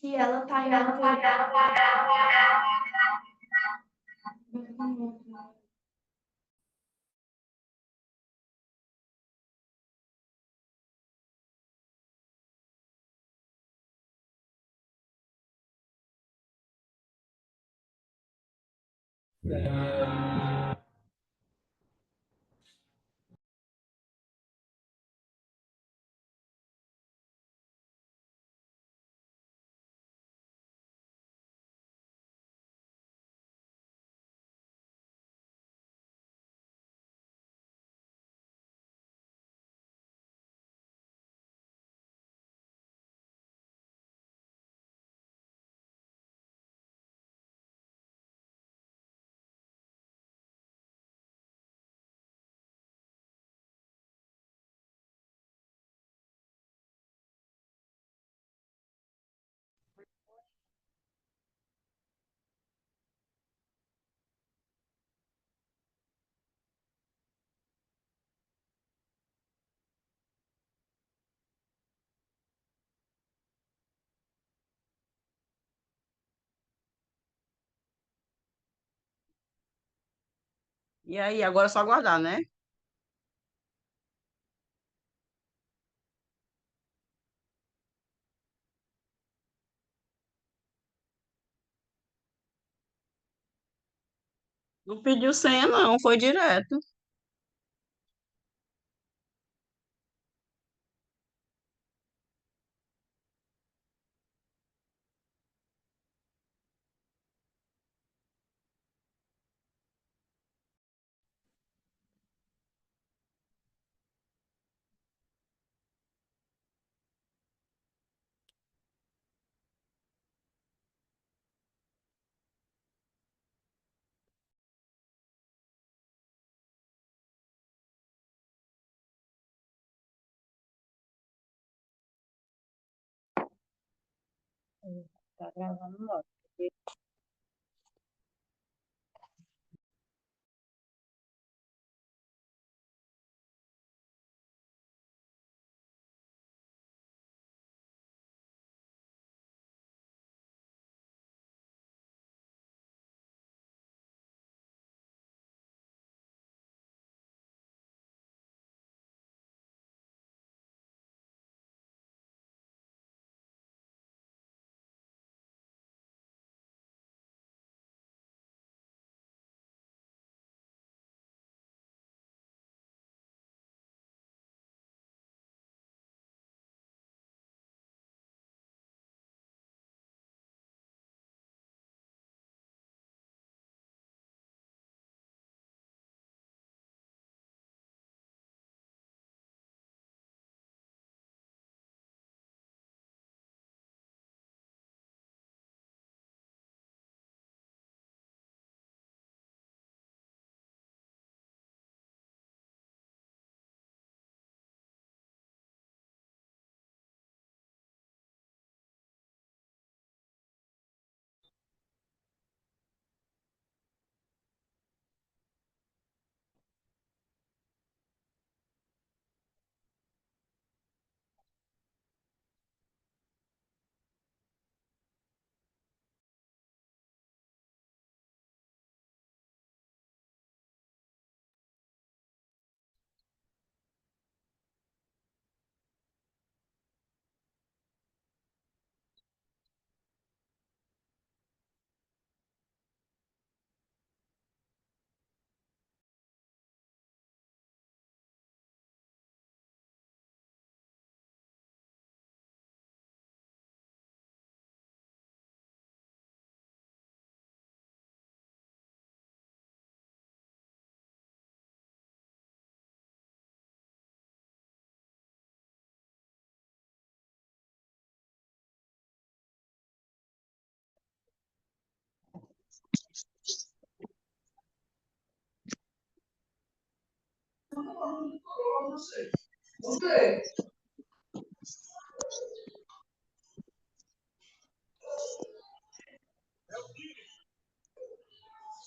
que ela tá em alta. E aí, agora é só aguardar, né? Não pediu senha, não, foi direto. Tá gravando logo.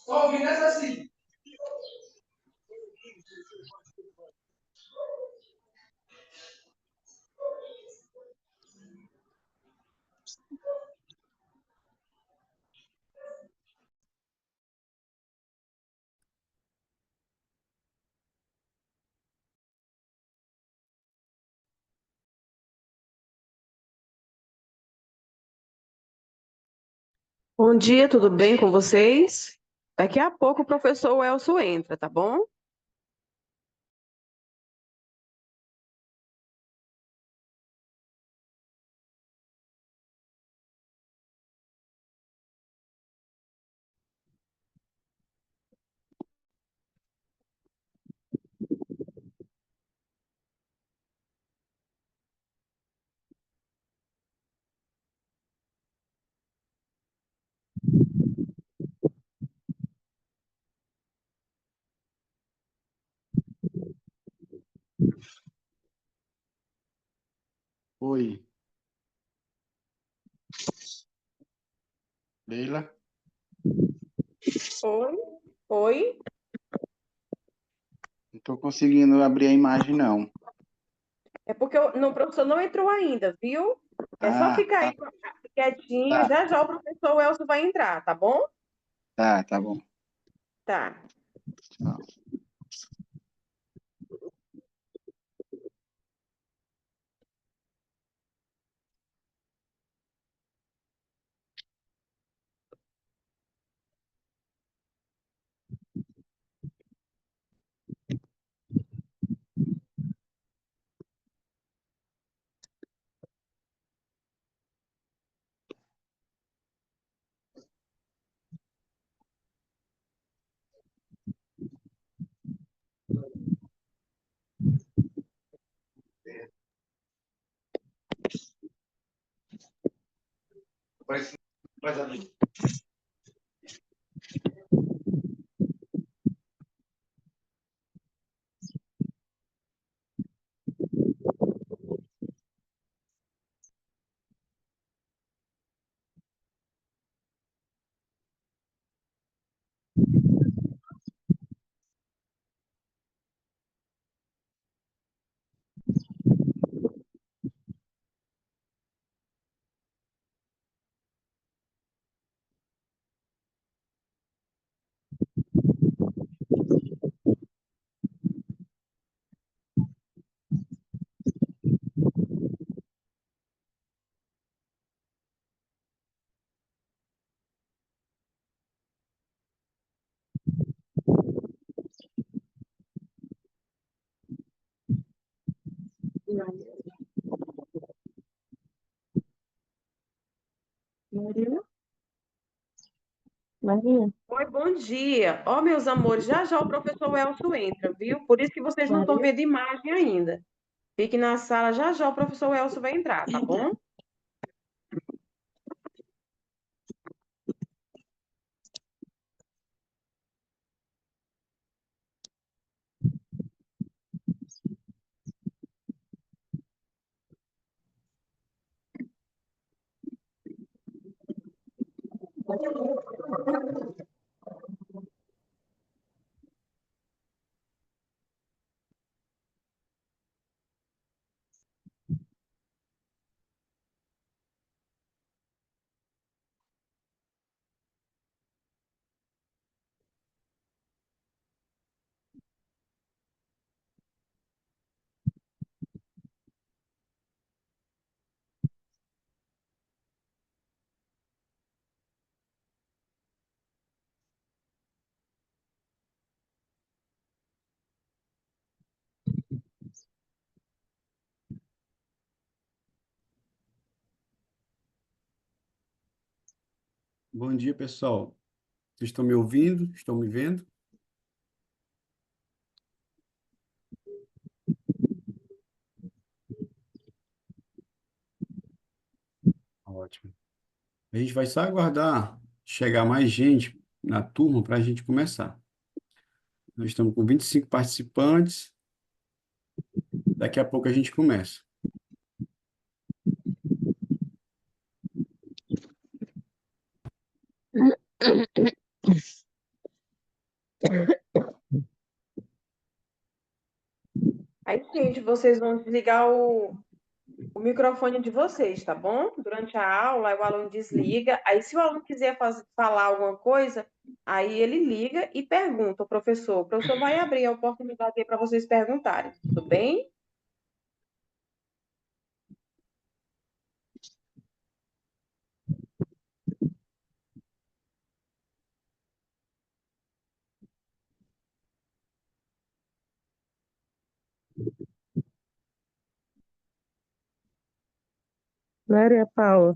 Tô ouvindo essa assim. Bom dia, tudo bem com vocês? Daqui a pouco o professor Elcio entra, tá bom? Oi, Leila. Oi, oi. Não estou conseguindo abrir a imagem, não. É porque o professor não entrou ainda, viu? É só Ah, ficar tá, aí quietinho, tá, já já o professor Elcio vai entrar, tá bom? tá bom. Tá. Tchau. Maria? Maria? Oi, bom dia. Ó, meus amores, já já o professor Elcio entra, viu? Por isso que vocês não estão Maria? vendo imagem ainda. Fique na sala, já já o professor Elcio vai entrar, tá bom? Bom dia, pessoal. Vocês estão me ouvindo? Estão me vendo? Ótimo. A gente vai só aguardar chegar mais gente na turma para a gente começar. Nós estamos com 25 participantes. Daqui a pouco a gente começa. Aí, gente, vocês vão desligar o microfone de vocês, tá bom? Durante a aula, aí o aluno desliga. Aí, se o aluno quiser falar alguma coisa, aí ele liga e pergunta ao professor. O professor vai abrir a oportunidade para vocês perguntarem, tudo bem? Maria Paula.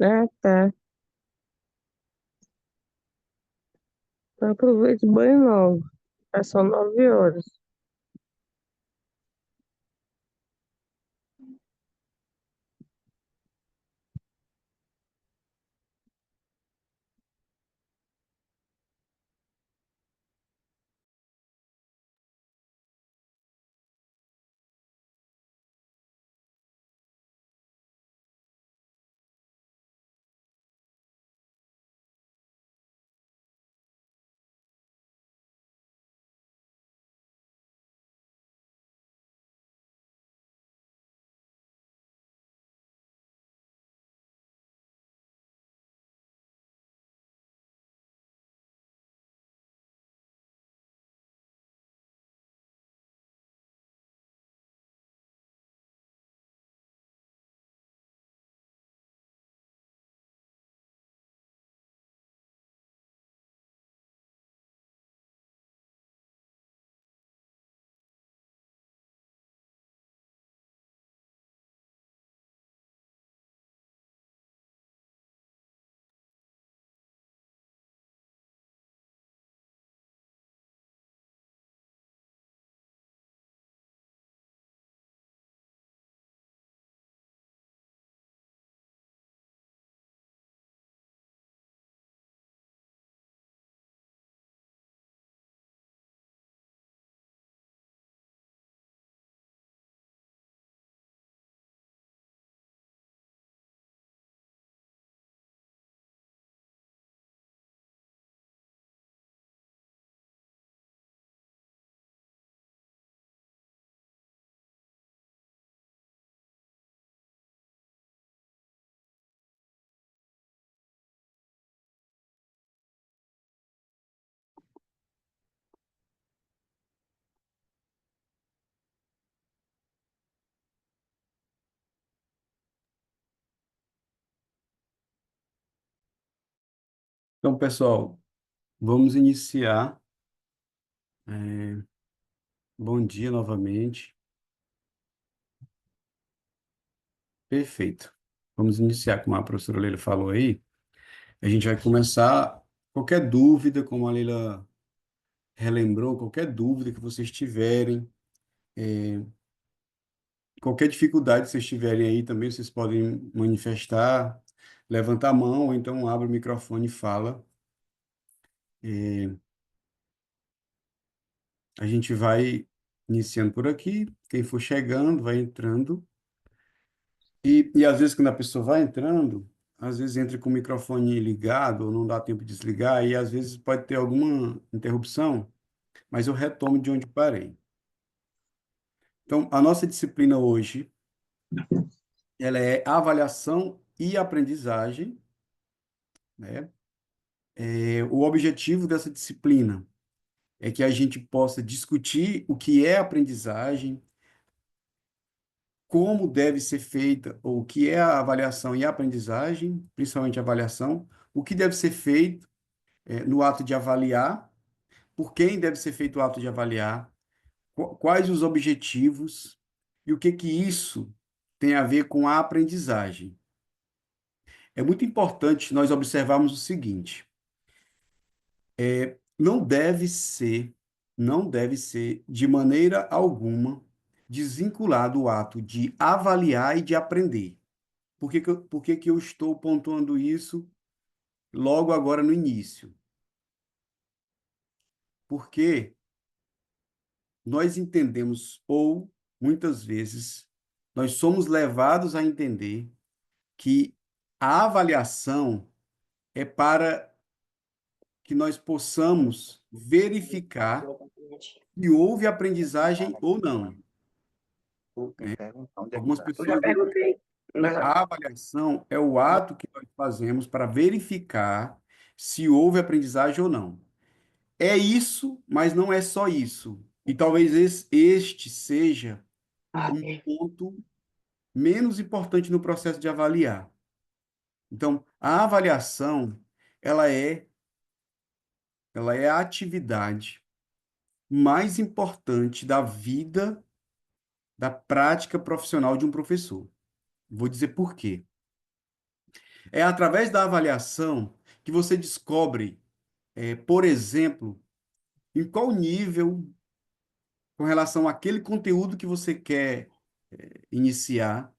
Ah, tá. Então aproveite o banho logo. Já são 9 horas. Então, pessoal, vamos iniciar. É, bom dia novamente. Perfeito. Vamos iniciar, como a professora Leila falou aí. A gente vai começar. Qualquer dúvida, como a Leila relembrou, qualquer dúvida que vocês tiverem, qualquer dificuldade que vocês tiverem aí também, vocês podem manifestar, levantar a mão, ou então abre o microfone e fala. A gente vai iniciando por aqui, quem for chegando, vai entrando. E às vezes, quando a pessoa vai entrando, às vezes entra com o microfone ligado, ou não dá tempo de desligar, e às vezes pode ter alguma interrupção, mas eu retomo de onde parei. Então, a nossa disciplina hoje, ela é avaliação e aprendizagem, né? O objetivo dessa disciplina é que a gente possa discutir o que é aprendizagem, como deve ser feita, ou o que é a avaliação e a aprendizagem, principalmente a avaliação, o que deve ser feito no ato de avaliar, por quem deve ser feito o ato de avaliar, quais os objetivos e o que que isso tem a ver com a aprendizagem. É muito importante nós observarmos o seguinte: não deve ser, não deve ser de maneira alguma desvinculado o ato de avaliar e de aprender. Por que que eu estou pontuando isso logo agora no início? Porque nós entendemos, ou muitas vezes, nós somos levados a entender que a avaliação é para que nós possamos verificar se houve aprendizagem ou não. Algumas Eu já pessoas, perguntei. a avaliação é o ato que nós fazemos para verificar se houve aprendizagem ou não. É isso, mas não é só isso. E talvez este seja um ponto menos importante no processo de avaliar. Então, a avaliação, ela é, ela é a atividade mais importante da vida da prática profissional de um professor. Vou dizer por quê. É através da avaliação que você descobre, por exemplo, em qual nível, com relação àquele conteúdo que você quer, iniciar,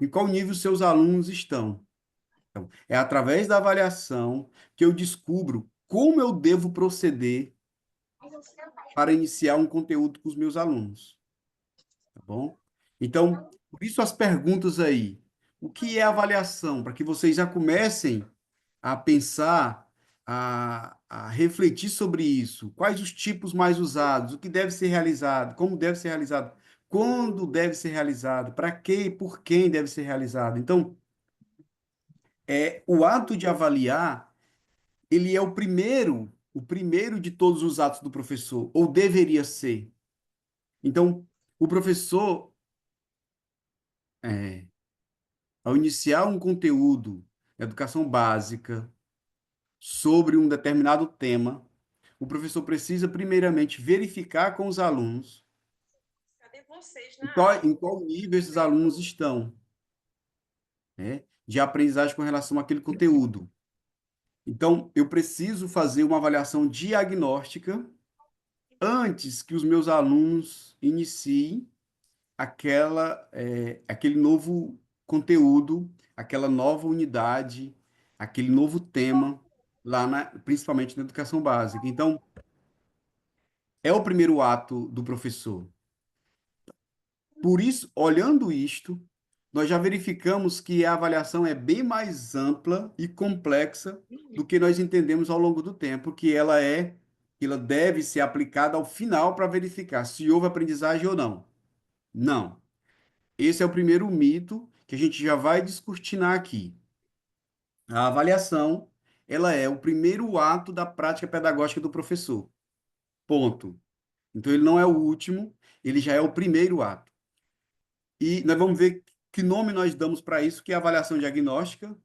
em qual nível seus alunos estão. Então, é através da avaliação que eu descubro como eu devo proceder para iniciar um conteúdo com os meus alunos, tá bom? Então, por isso as perguntas aí. O que é avaliação? Para que vocês já comecem a pensar, a refletir sobre isso. Quais os tipos mais usados? O que deve ser realizado? Como deve ser realizado? Quando deve ser realizado? Para quê e por quem deve ser realizado? Então, o ato de avaliar, ele é o primeiro de todos os atos do professor, ou deveria ser. Então, o professor, é, ao iniciar um conteúdo, educação básica, sobre um determinado tema, o professor precisa primeiramente verificar com os alunos Cadê vocês em na qual, aula? em qual nível esses alunos estão, né, de aprendizagem com relação àquele conteúdo. Então, eu preciso fazer uma avaliação diagnóstica antes que os meus alunos iniciem aquele novo conteúdo, aquela nova unidade, aquele novo tema, principalmente na educação básica. Então, é o primeiro ato do professor. Por isso, olhando isto, nós já verificamos que a avaliação é bem mais ampla e complexa do que nós entendemos ao longo do tempo, ela deve ser aplicada ao final para verificar se houve aprendizagem ou não. Não. Esse é o primeiro mito que a gente já vai descortinar aqui. A avaliação, ela é o primeiro ato da prática pedagógica do professor. Ponto. Então, ele não é o último, ele já é o primeiro ato. E nós vamos ver que nome nós damos para isso, que é a avaliação diagnóstica,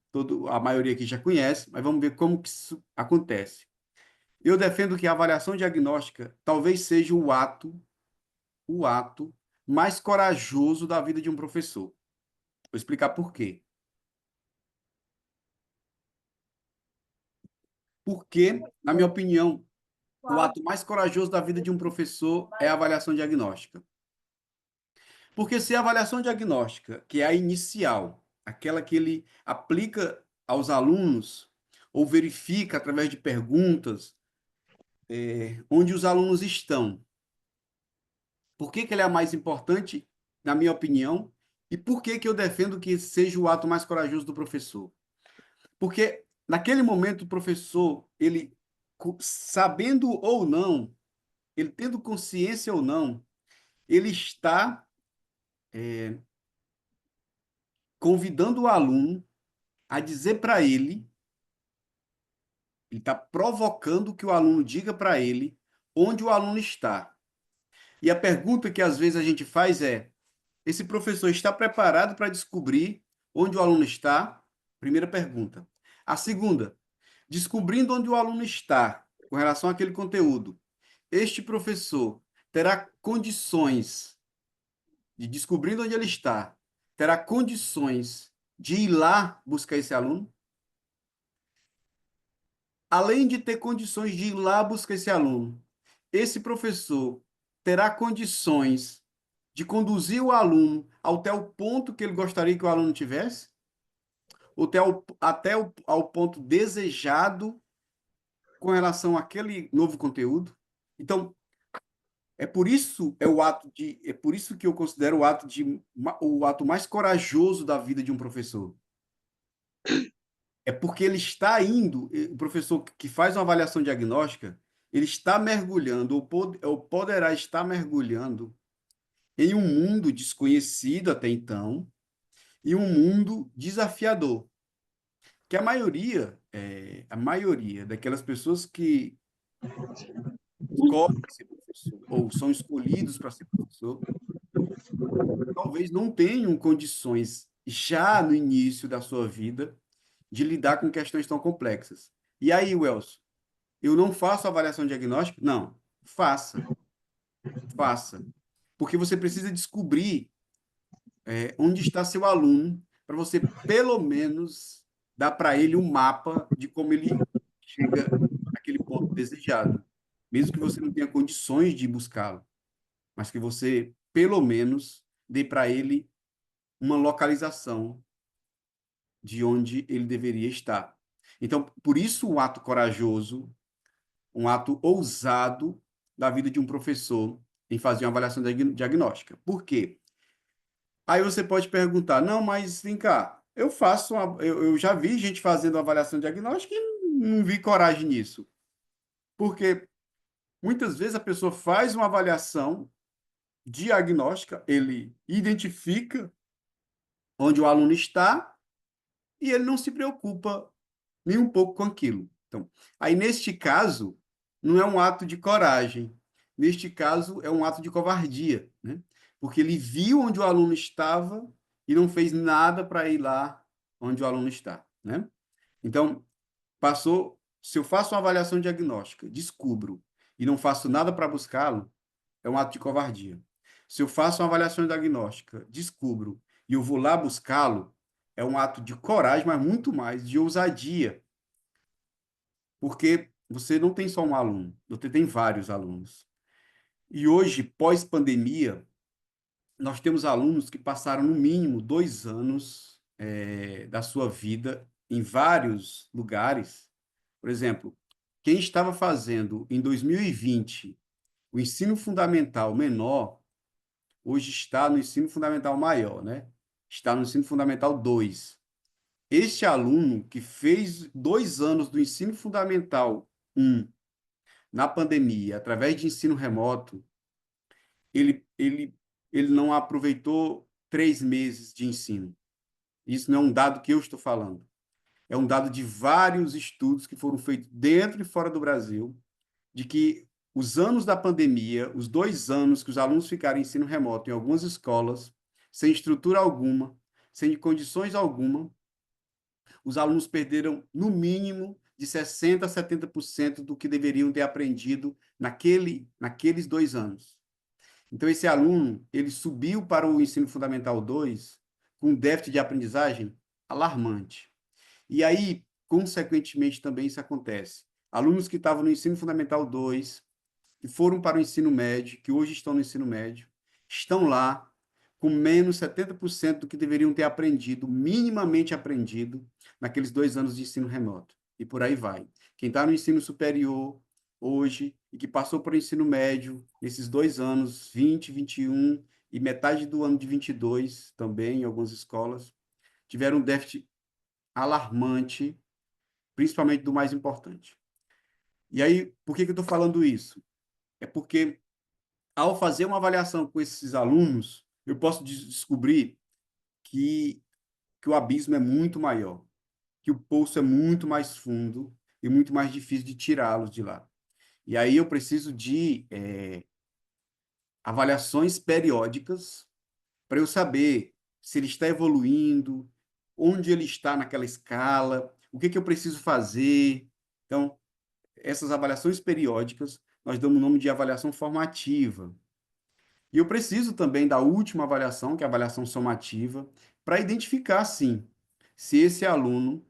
a maioria aqui já conhece, mas vamos ver como que isso acontece. Eu defendo que a avaliação diagnóstica talvez seja o ato mais corajoso da vida de um professor. Vou explicar por quê. Porque, na minha opinião, o ato mais corajoso da vida de um professor é a avaliação diagnóstica. Porque se a avaliação diagnóstica, que é a inicial, aquela que ele aplica aos alunos, ou verifica através de perguntas, onde os alunos estão. Por que que ele é a mais importante, na minha opinião, e por que que eu defendo que seja o ato mais corajoso do professor? Porque naquele momento o professor, ele sabendo ou não, ele tendo consciência ou não, ele está convidando o aluno a dizer para ele está provocando que o aluno diga para ele onde o aluno está. E a pergunta que às vezes a gente faz é: esse professor está preparado para descobrir onde o aluno está? Primeira pergunta. A segunda, descobrindo onde o aluno está com relação àquele conteúdo, este professor terá condições de, descobrindo onde ele está, terá condições de ir lá buscar esse aluno? Além de ter condições de ir lá buscar esse aluno, esse professor terá condições de conduzir o aluno até o ponto que ele gostaria que o aluno tivesse? Ou ao ponto desejado com relação àquele novo conteúdo? Então, é por isso que eu considero o ato mais corajoso da vida de um professor. É porque ele está indo, o professor que faz uma avaliação diagnóstica, ele está mergulhando, ou poderá estar mergulhando em um mundo desconhecido até então, e um mundo desafiador. Que a maioria daquelas pessoas que escolhem ser professor, ou são escolhidos para ser professor, talvez não tenham condições, já no início da sua vida, de lidar com questões tão complexas. E aí, Welson, eu não faço avaliação diagnóstica? Não, faça. Faça. Porque você precisa descobrir onde está seu aluno, para você, pelo menos, dar para ele um mapa de como ele chega naquele ponto desejado. Mesmo que você não tenha condições de buscá-lo, mas que você, pelo menos, dê para ele uma localização de onde ele deveria estar. Então, por isso, um ato corajoso, um ato ousado da vida de um professor em fazer uma avaliação diagnóstica. Por quê? Aí você pode perguntar, não, mas vem cá, eu já vi gente fazendo avaliação diagnóstica e não vi coragem nisso. Porque muitas vezes a pessoa faz uma avaliação diagnóstica, ele identifica onde o aluno está e ele não se preocupa nem um pouco com aquilo. Então, aí neste caso, não é um ato de coragem. Neste caso, é um ato de covardia, né? Porque ele viu onde o aluno estava e não fez nada para ir lá onde o aluno está, né? Então, se eu faço uma avaliação diagnóstica, descubro e não faço nada para buscá-lo, é um ato de covardia. Se eu faço uma avaliação diagnóstica, descubro e eu vou lá buscá-lo, é um ato de coragem, mas muito mais de ousadia, porque você não tem só um aluno, você tem vários alunos. E hoje, pós-pandemia, nós temos alunos que passaram no mínimo 2 anos da sua vida em vários lugares. Por exemplo, quem estava fazendo em 2020 o ensino fundamental menor, hoje está no ensino fundamental maior, né? Está no ensino fundamental 2. Este aluno que fez 2 anos do ensino fundamental 1 na pandemia, através de ensino remoto, ele, ele, ele não aproveitou 3 meses de ensino. Isso não é um dado que eu estou falando. É um dado de vários estudos que foram feitos dentro e fora do Brasil, de que os anos da pandemia, os 2 anos que os alunos ficaram em ensino remoto em algumas escolas, sem estrutura alguma, sem condições alguma, os alunos perderam, no mínimo, de 60% a 70% do que deveriam ter aprendido naqueles 2 anos. Então, esse aluno, ele subiu para o ensino fundamental 2 com um déficit de aprendizagem alarmante. E aí, consequentemente, também isso acontece. Alunos que estavam no ensino fundamental 2, que foram para o ensino médio, que hoje estão no ensino médio, estão lá com menos 70% do que deveriam ter aprendido, minimamente aprendido, naqueles 2 anos de ensino remoto. E por aí vai. Quem está no ensino superior hoje e que passou para o ensino médio nesses 2 anos, 20, 21 e metade do ano de 22 também, em algumas escolas, tiveram um déficit alarmante, principalmente do mais importante. E aí, por que eu estou falando isso? É porque, ao fazer uma avaliação com esses alunos, eu posso descobrir que o abismo é muito maior, que o poço é muito mais fundo e muito mais difícil de tirá-los de lá. E aí eu preciso de avaliações periódicas para eu saber se ele está evoluindo, onde ele está naquela escala, o que eu preciso fazer. Então, essas avaliações periódicas, nós damos o nome de avaliação formativa. E eu preciso também da última avaliação, que é a avaliação somativa, para identificar, sim, se esse aluno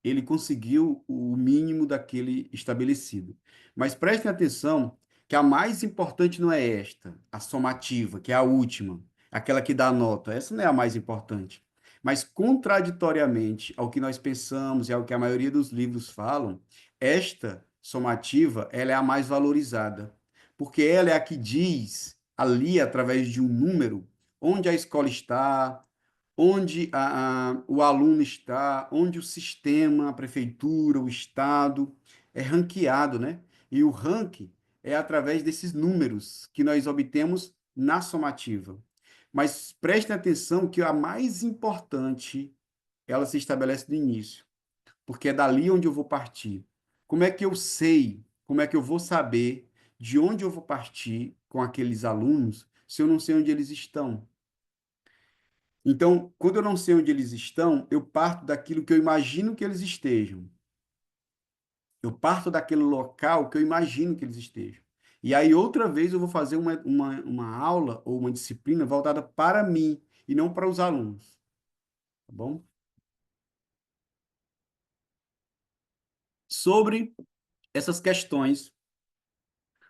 ele conseguiu o mínimo daquele estabelecido. Mas prestem atenção que a mais importante não é esta, a somativa, que é a última, aquela que dá a nota. Essa não é a mais importante. Mas, contraditoriamente ao que nós pensamos e ao que a maioria dos livros falam, esta somativa ela é a mais valorizada, porque ela é a que diz ali, através de um número, onde a escola está, onde o aluno está, onde o sistema, a prefeitura, o Estado é ranqueado, né? E o ranking é através desses números que nós obtemos na somativa. Mas prestem atenção que a mais importante, ela se estabelece no início, porque é dali onde eu vou partir. Como é que eu sei, como é que eu vou saber de onde eu vou partir com aqueles alunos se eu não sei onde eles estão? Então, quando eu não sei onde eles estão, eu parto daquilo que eu imagino que eles estejam. Eu parto daquele local que eu imagino que eles estejam. E aí, outra vez, eu vou fazer uma aula ou uma disciplina voltada para mim e não para os alunos. Tá bom? Sobre essas questões,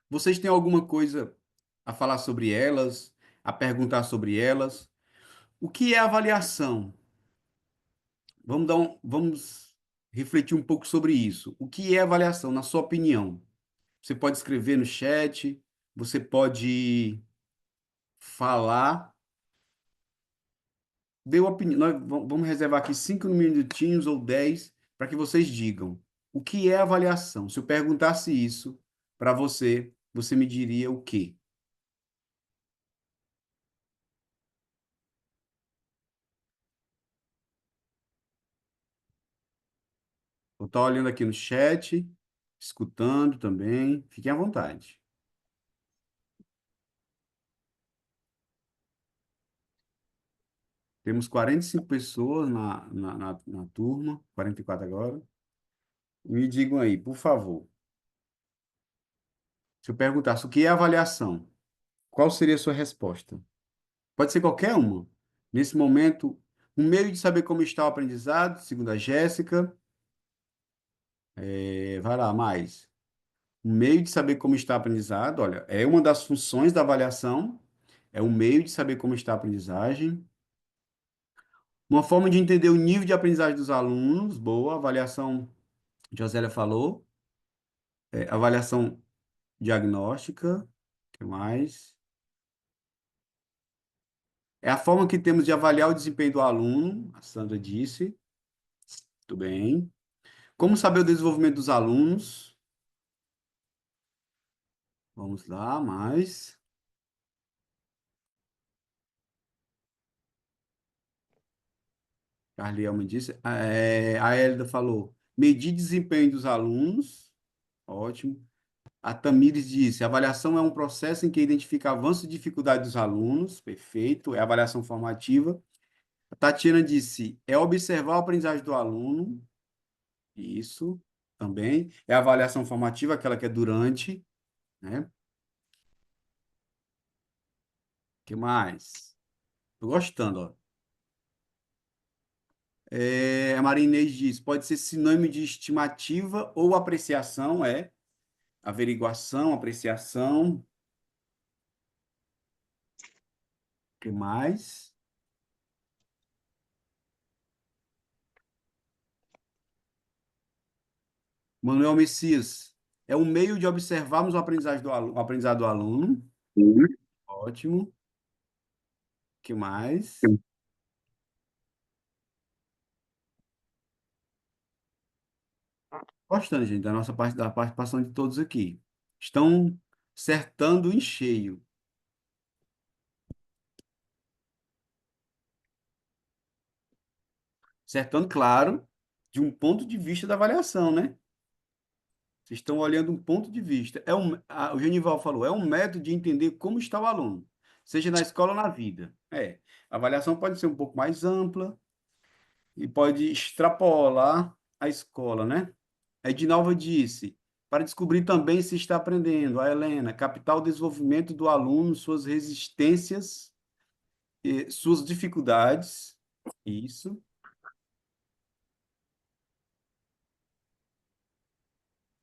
vocês têm alguma coisa a falar sobre elas, a perguntar sobre elas? O que é avaliação? Vamos refletir um pouco sobre isso. O que é avaliação, na sua opinião? Você pode escrever no chat, você pode falar. Dê uma opinião. Nós vamos reservar aqui 5 minutinhos ou 10 para que vocês digam o que é avaliação. Se eu perguntasse isso para você, você me diria o quê? Eu estou olhando aqui no chat, escutando também. Fiquem à vontade. Temos 45 pessoas na turma, 44 agora. Me digam aí, por favor. Se eu perguntasse o que é avaliação, qual seria a sua resposta? Pode ser qualquer uma. Nesse momento, um meio de saber como está o aprendizado, segundo a Jéssica. Vai lá, mais. Um meio de saber como está o aprendizado, olha, é uma das funções da avaliação, é um meio de saber como está a aprendizagem. Uma forma de entender o nível de aprendizagem dos alunos, boa, avaliação, Josélia falou. Avaliação diagnóstica, o que mais? É a forma que temos de avaliar o desempenho do aluno, a Sandra disse. Tudo bem. Como saber o desenvolvimento dos alunos? Vamos lá, mais. Carliel me disse. A Hélida falou. Medir desempenho dos alunos. Ótimo. A Tamires disse. Avaliação é um processo em que identifica avanço e dificuldade dos alunos. Perfeito. É avaliação formativa. A Tatiana disse. É observar a aprendizagem do aluno. Isso. Também. É a avaliação formativa, aquela que é durante, né? O que mais? Tô gostando, ó. A Maria Inês diz, pode ser sinônimo de estimativa ou apreciação, averiguação, apreciação. O que mais? Manuel Messias, é um meio de observarmos o aprendizado do aluno. Ótimo. O que mais? Gostando, gente, da nossa parte, da participação de todos aqui. Estão acertando em cheio. Acertando, claro, de um ponto de vista da avaliação, né? Vocês estão olhando um ponto de vista. O Genival falou, é um método de entender como está o aluno, seja na escola ou na vida. A avaliação pode ser um pouco mais ampla e pode extrapolar a escola, né? A Edinalva disse, para descobrir também se está aprendendo. A Helena, captar o desenvolvimento do aluno, suas resistências, e suas dificuldades. Isso,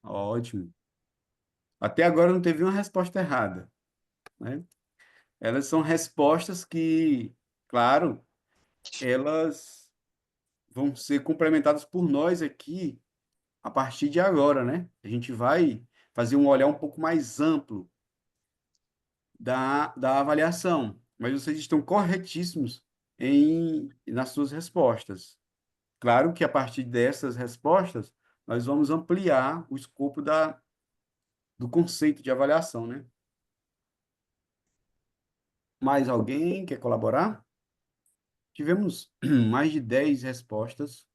ótimo. Até agora não teve uma resposta errada, né? Elas são respostas que, claro, elas vão ser complementadas por nós aqui a partir de agora, né? A gente vai fazer um olhar um pouco mais amplo da avaliação, mas vocês estão corretíssimos nas suas respostas. Claro que a partir dessas respostas, nós vamos ampliar o escopo do conceito de avaliação, né? Mais alguém quer colaborar? Tivemos mais de 10 respostas.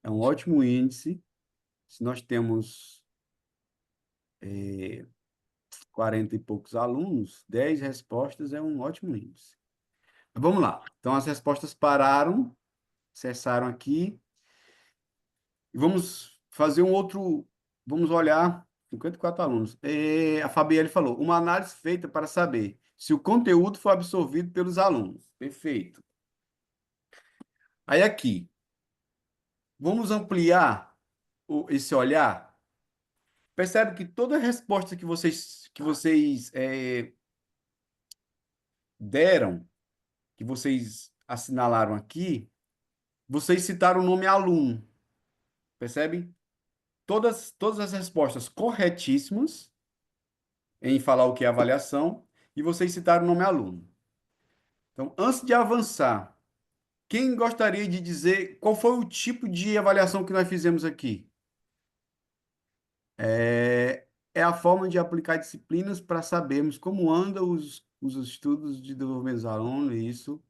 É um ótimo índice. Se nós temos 40 e poucos alunos, 10 respostas é um ótimo índice. Vamos lá. Então, as respostas pararam, cessaram aqui. E vamos fazer vamos olhar 54 alunos. A Fabielle falou, uma análise feita para saber se o conteúdo foi absorvido pelos alunos. Perfeito. Aí aqui, vamos ampliar esse olhar. Percebe que toda resposta que vocês deram, que vocês assinalaram aqui, vocês citaram o nome aluno. Percebe? Todas as respostas corretíssimas em falar o que é avaliação, e vocês citaram o nome aluno. Então, antes de avançar, quem gostaria de dizer qual foi o tipo de avaliação que nós fizemos aqui? É a forma de aplicar disciplinas para sabermos como andam os estudos de desenvolvimento dos alunos, isso.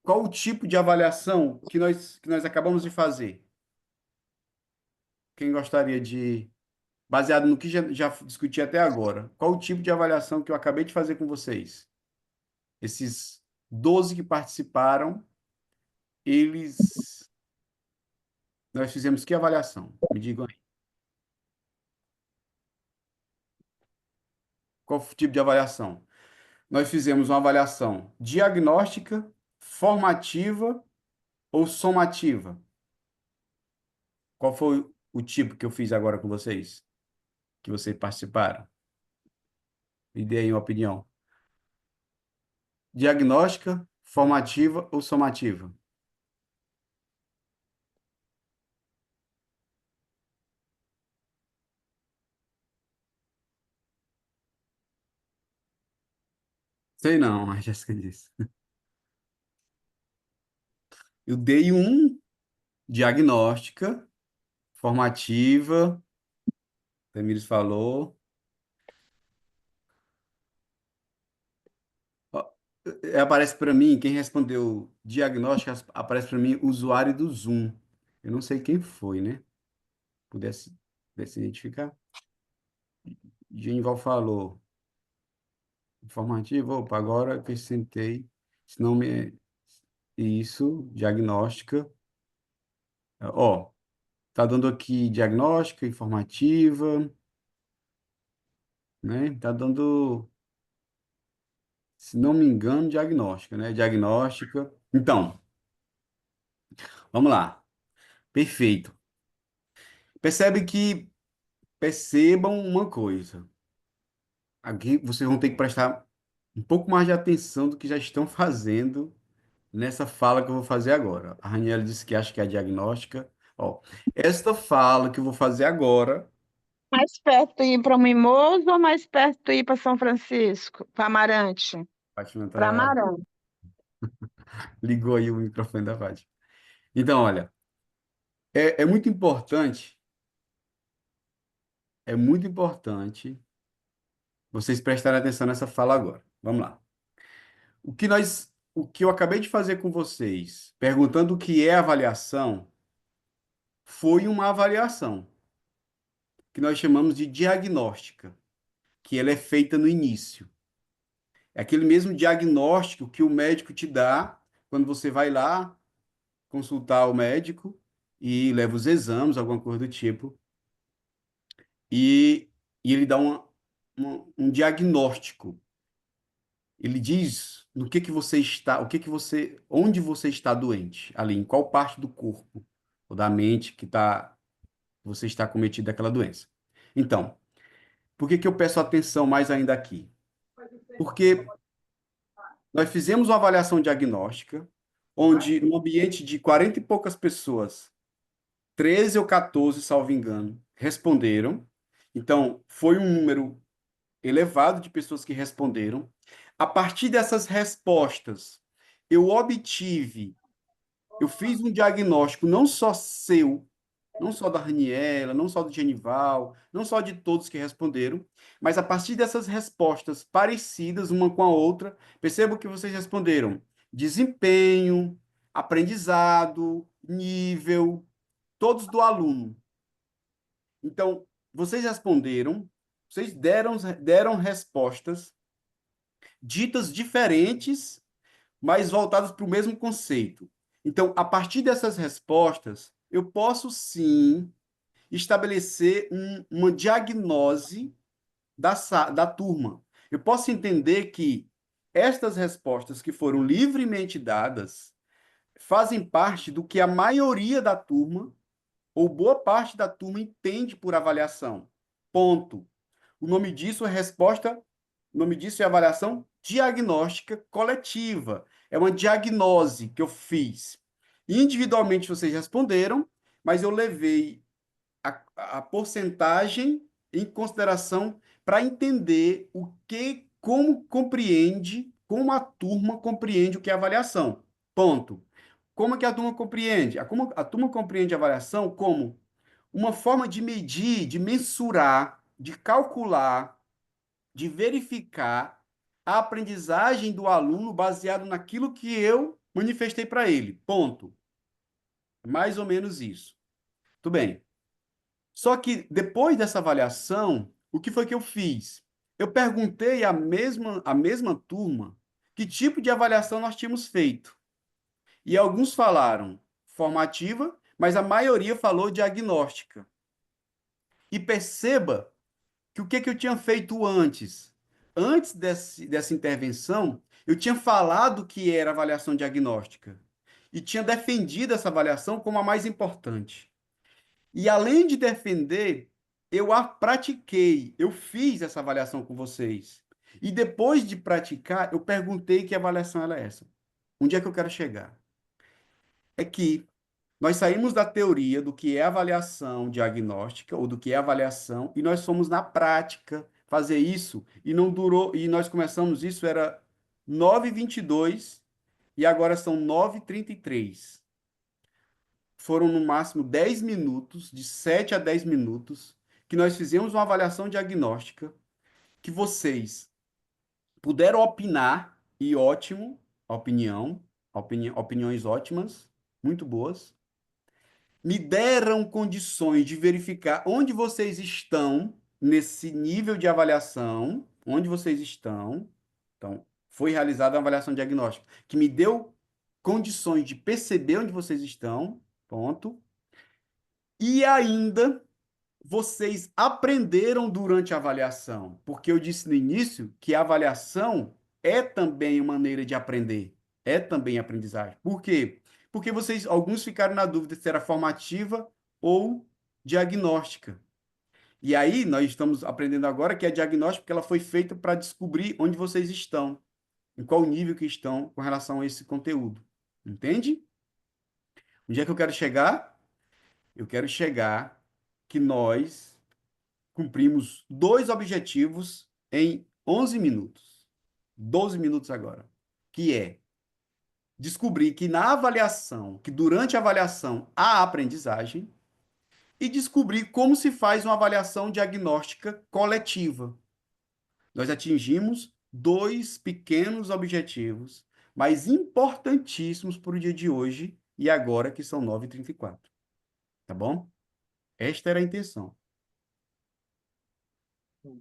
Qual o tipo de avaliação que nós acabamos de fazer? Quem gostaria de, baseado no que já discuti até agora, qual o tipo de avaliação que eu acabei de fazer com vocês? Esses 12 que participaram, nós fizemos que avaliação? Me digam aí. Qual o tipo de avaliação? Nós fizemos uma avaliação diagnóstica, formativa ou somativa? Qual foi o tipo que eu fiz agora com vocês? Que vocês participaram? Me dê aí uma opinião. Diagnóstica, formativa ou somativa? Sei não, a Jéssica disse. Eu dei um diagnóstica, formativa, Tamires falou. Ó, aparece para mim, quem respondeu diagnóstica, aparece para mim usuário do Zoom. Eu não sei quem foi, né? Pudesse identificar. Genival falou. Informativo, opa, agora acrescentei. Se não me. Isso, diagnóstica. Ó, tá dando aqui diagnóstica, informativa, né? Tá dando, se não me engano, diagnóstica, né? Diagnóstica. Então, vamos lá. Perfeito. Percebam uma coisa. Aqui vocês vão ter que prestar um pouco mais de atenção do que já estão fazendo nessa fala que eu vou fazer agora. A Raniela disse que acha que é a diagnóstica. Ó, esta fala que eu vou fazer agora, Mais perto ir para Mimoso ou mais perto ir para São Francisco? Para Amarante? Fátima Para tá, Amarante. ligou aí o microfone da Fátima. Então, olha, é muito importante, é muito importante vocês prestarem atenção nessa fala agora. Vamos lá. O que eu acabei de fazer com vocês, perguntando o que é avaliação, foi uma avaliação que nós chamamos de diagnóstica, que ela é feita no início. É aquele mesmo diagnóstico que o médico te dá quando você vai lá consultar o médico e leva os exames, alguma coisa do tipo, e, e ele dá um diagnóstico. Ele diz no que você está, onde você está doente, ali, em qual parte do corpo ou da mente você está cometido daquela doença. Então, por que eu peço atenção mais ainda aqui? Porque nós fizemos uma avaliação diagnóstica, onde no ambiente de 40 e poucas pessoas, 13 ou 14, salvo engano, responderam. Então, foi um número elevado de pessoas que responderam. A partir dessas respostas, eu obtive, eu fiz um diagnóstico não só seu, não só da Raniela, não só do Genival, não só de todos que responderam, mas a partir dessas respostas parecidas uma com a outra, percebo que vocês responderam desempenho, aprendizado, nível, todos do aluno. Então, vocês responderam, vocês deram respostas ditas diferentes, mas voltadas para o mesmo conceito. Então, a partir dessas respostas, eu posso sim estabelecer uma diagnose da turma. Eu posso entender que estas respostas que foram livremente dadas fazem parte do que a maioria da turma, ou boa parte da turma, entende por avaliação. Ponto. O nome disso é resposta, o nome disso é avaliação diagnóstica coletiva. É uma diagnose que eu fiz. Individualmente vocês responderam, mas eu levei a porcentagem em consideração para entender como a turma compreende o que é avaliação. Ponto. Como é que a turma compreende? A turma compreende a avaliação como uma forma de medir, de mensurar, de calcular, de verificar a aprendizagem do aluno baseado naquilo que eu manifestei para ele. Ponto. Mais ou menos isso. Tudo bem. Só que depois dessa avaliação, o que foi que eu fiz? Eu perguntei à mesma turma que tipo de avaliação nós tínhamos feito. E alguns falaram formativa, mas a maioria falou diagnóstica. E perceba que o que eu tinha feito antes? Antes dessa intervenção, eu tinha falado que era avaliação diagnóstica e tinha defendido essa avaliação como a mais importante. E além de defender, eu a pratiquei, eu fiz essa avaliação com vocês. E depois de praticar, eu perguntei que avaliação era essa. Onde é que eu quero chegar? É que nós saímos da teoria do que é avaliação diagnóstica ou do que é avaliação e nós fomos na prática fazer isso e não durou, e nós começamos isso era 9h22 e agora são 9h33. Foram no máximo 10 minutos, de 7 a 10 minutos, que nós fizemos uma avaliação diagnóstica, que vocês puderam opinar, e ótimo, opiniões ótimas, muito boas, me deram condições de verificar onde vocês estão nesse nível de avaliação, onde vocês estão. Então, foi realizada uma avaliação diagnóstica, que me deu condições de perceber onde vocês estão, ponto. E ainda vocês aprenderam durante a avaliação, porque eu disse no início que a avaliação é também uma maneira de aprender, é também aprendizagem. Por quê? Porque alguns ficaram na dúvida se era formativa ou diagnóstica. E aí nós estamos aprendendo agora que é diagnóstica porque ela foi feita para descobrir onde vocês estão, em qual nível que estão com relação a esse conteúdo. Entende? Onde é que eu quero chegar? Eu quero chegar que nós cumprimos 2 objetivos em 11 minutos. 12 minutos agora. Que é descobrir que durante a avaliação há aprendizagem e descobrir como se faz uma avaliação diagnóstica coletiva. Nós atingimos 2 pequenos objetivos, mas importantíssimos para o dia de hoje e agora que são 9h34. Tá bom? Esta era a intenção.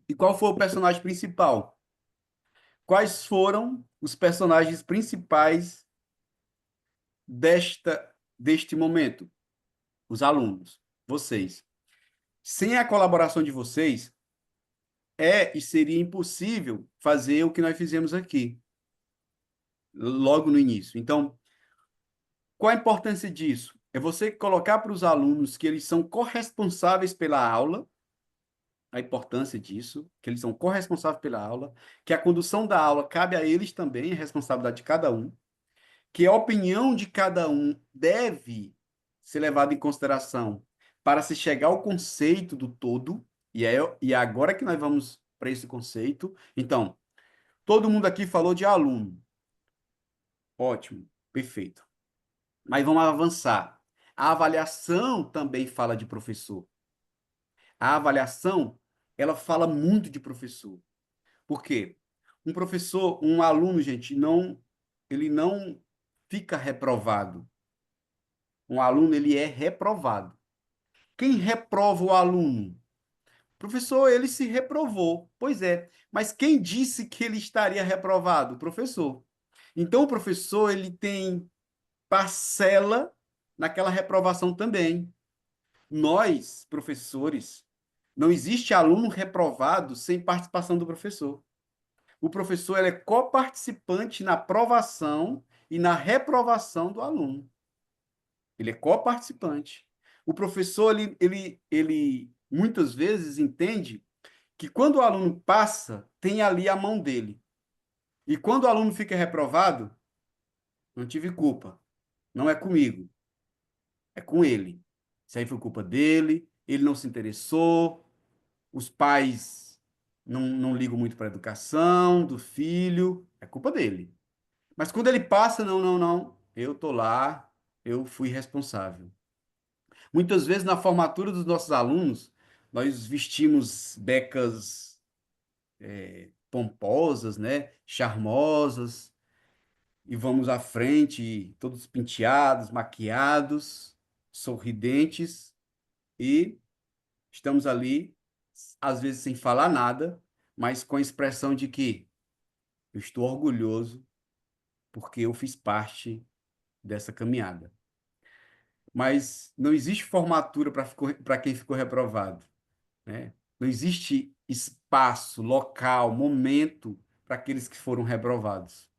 E qual foi o personagem principal? Quais foram os personagens principais deste momento? Os alunos, vocês. Sem a colaboração de vocês, e seria impossível fazer o que nós fizemos aqui, logo no início. Então, qual a importância disso? É você colocar para os alunos que eles são corresponsáveis pela aula, a importância disso, que eles são corresponsáveis pela aula, que a condução da aula cabe a eles também, a responsabilidade de cada um, que a opinião de cada um deve ser levada em consideração para se chegar ao conceito do todo, e é agora que nós vamos para esse conceito. Então, todo mundo aqui falou de aluno. Ótimo, perfeito. Mas vamos avançar. A avaliação também fala de professor. A avaliação, ela fala muito de professor. Por quê? Um aluno, gente, ele não fica reprovado. Um aluno, ele é reprovado. Quem reprova o aluno? Professor, ele se reprovou. Pois é, mas quem disse que ele estaria reprovado? O professor. Então, o professor, ele tem parcela naquela reprovação também. Nós, professores, não existe aluno reprovado sem participação do professor. O professor ele é coparticipante na aprovação e na reprovação do aluno. Ele é coparticipante. O professor, ele muitas vezes entende que quando o aluno passa, tem ali a mão dele. E quando o aluno fica reprovado, não tive culpa. Não é comigo. É com ele. Isso aí foi culpa dele, ele não se interessou, os pais não ligam muito para a educação do filho, é culpa dele. Mas quando ele passa, não, eu tô lá, eu fui responsável. Muitas vezes, na formatura dos nossos alunos, nós vestimos becas pomposas, né? Charmosas, e vamos à frente, todos penteados, maquiados, sorridentes, e estamos ali, às vezes sem falar nada, mas com a expressão de que eu estou orgulhoso porque eu fiz parte dessa caminhada. Mas não existe formatura para quem ficou reprovado, né? Não existe espaço, local, momento para aqueles que foram reprovados.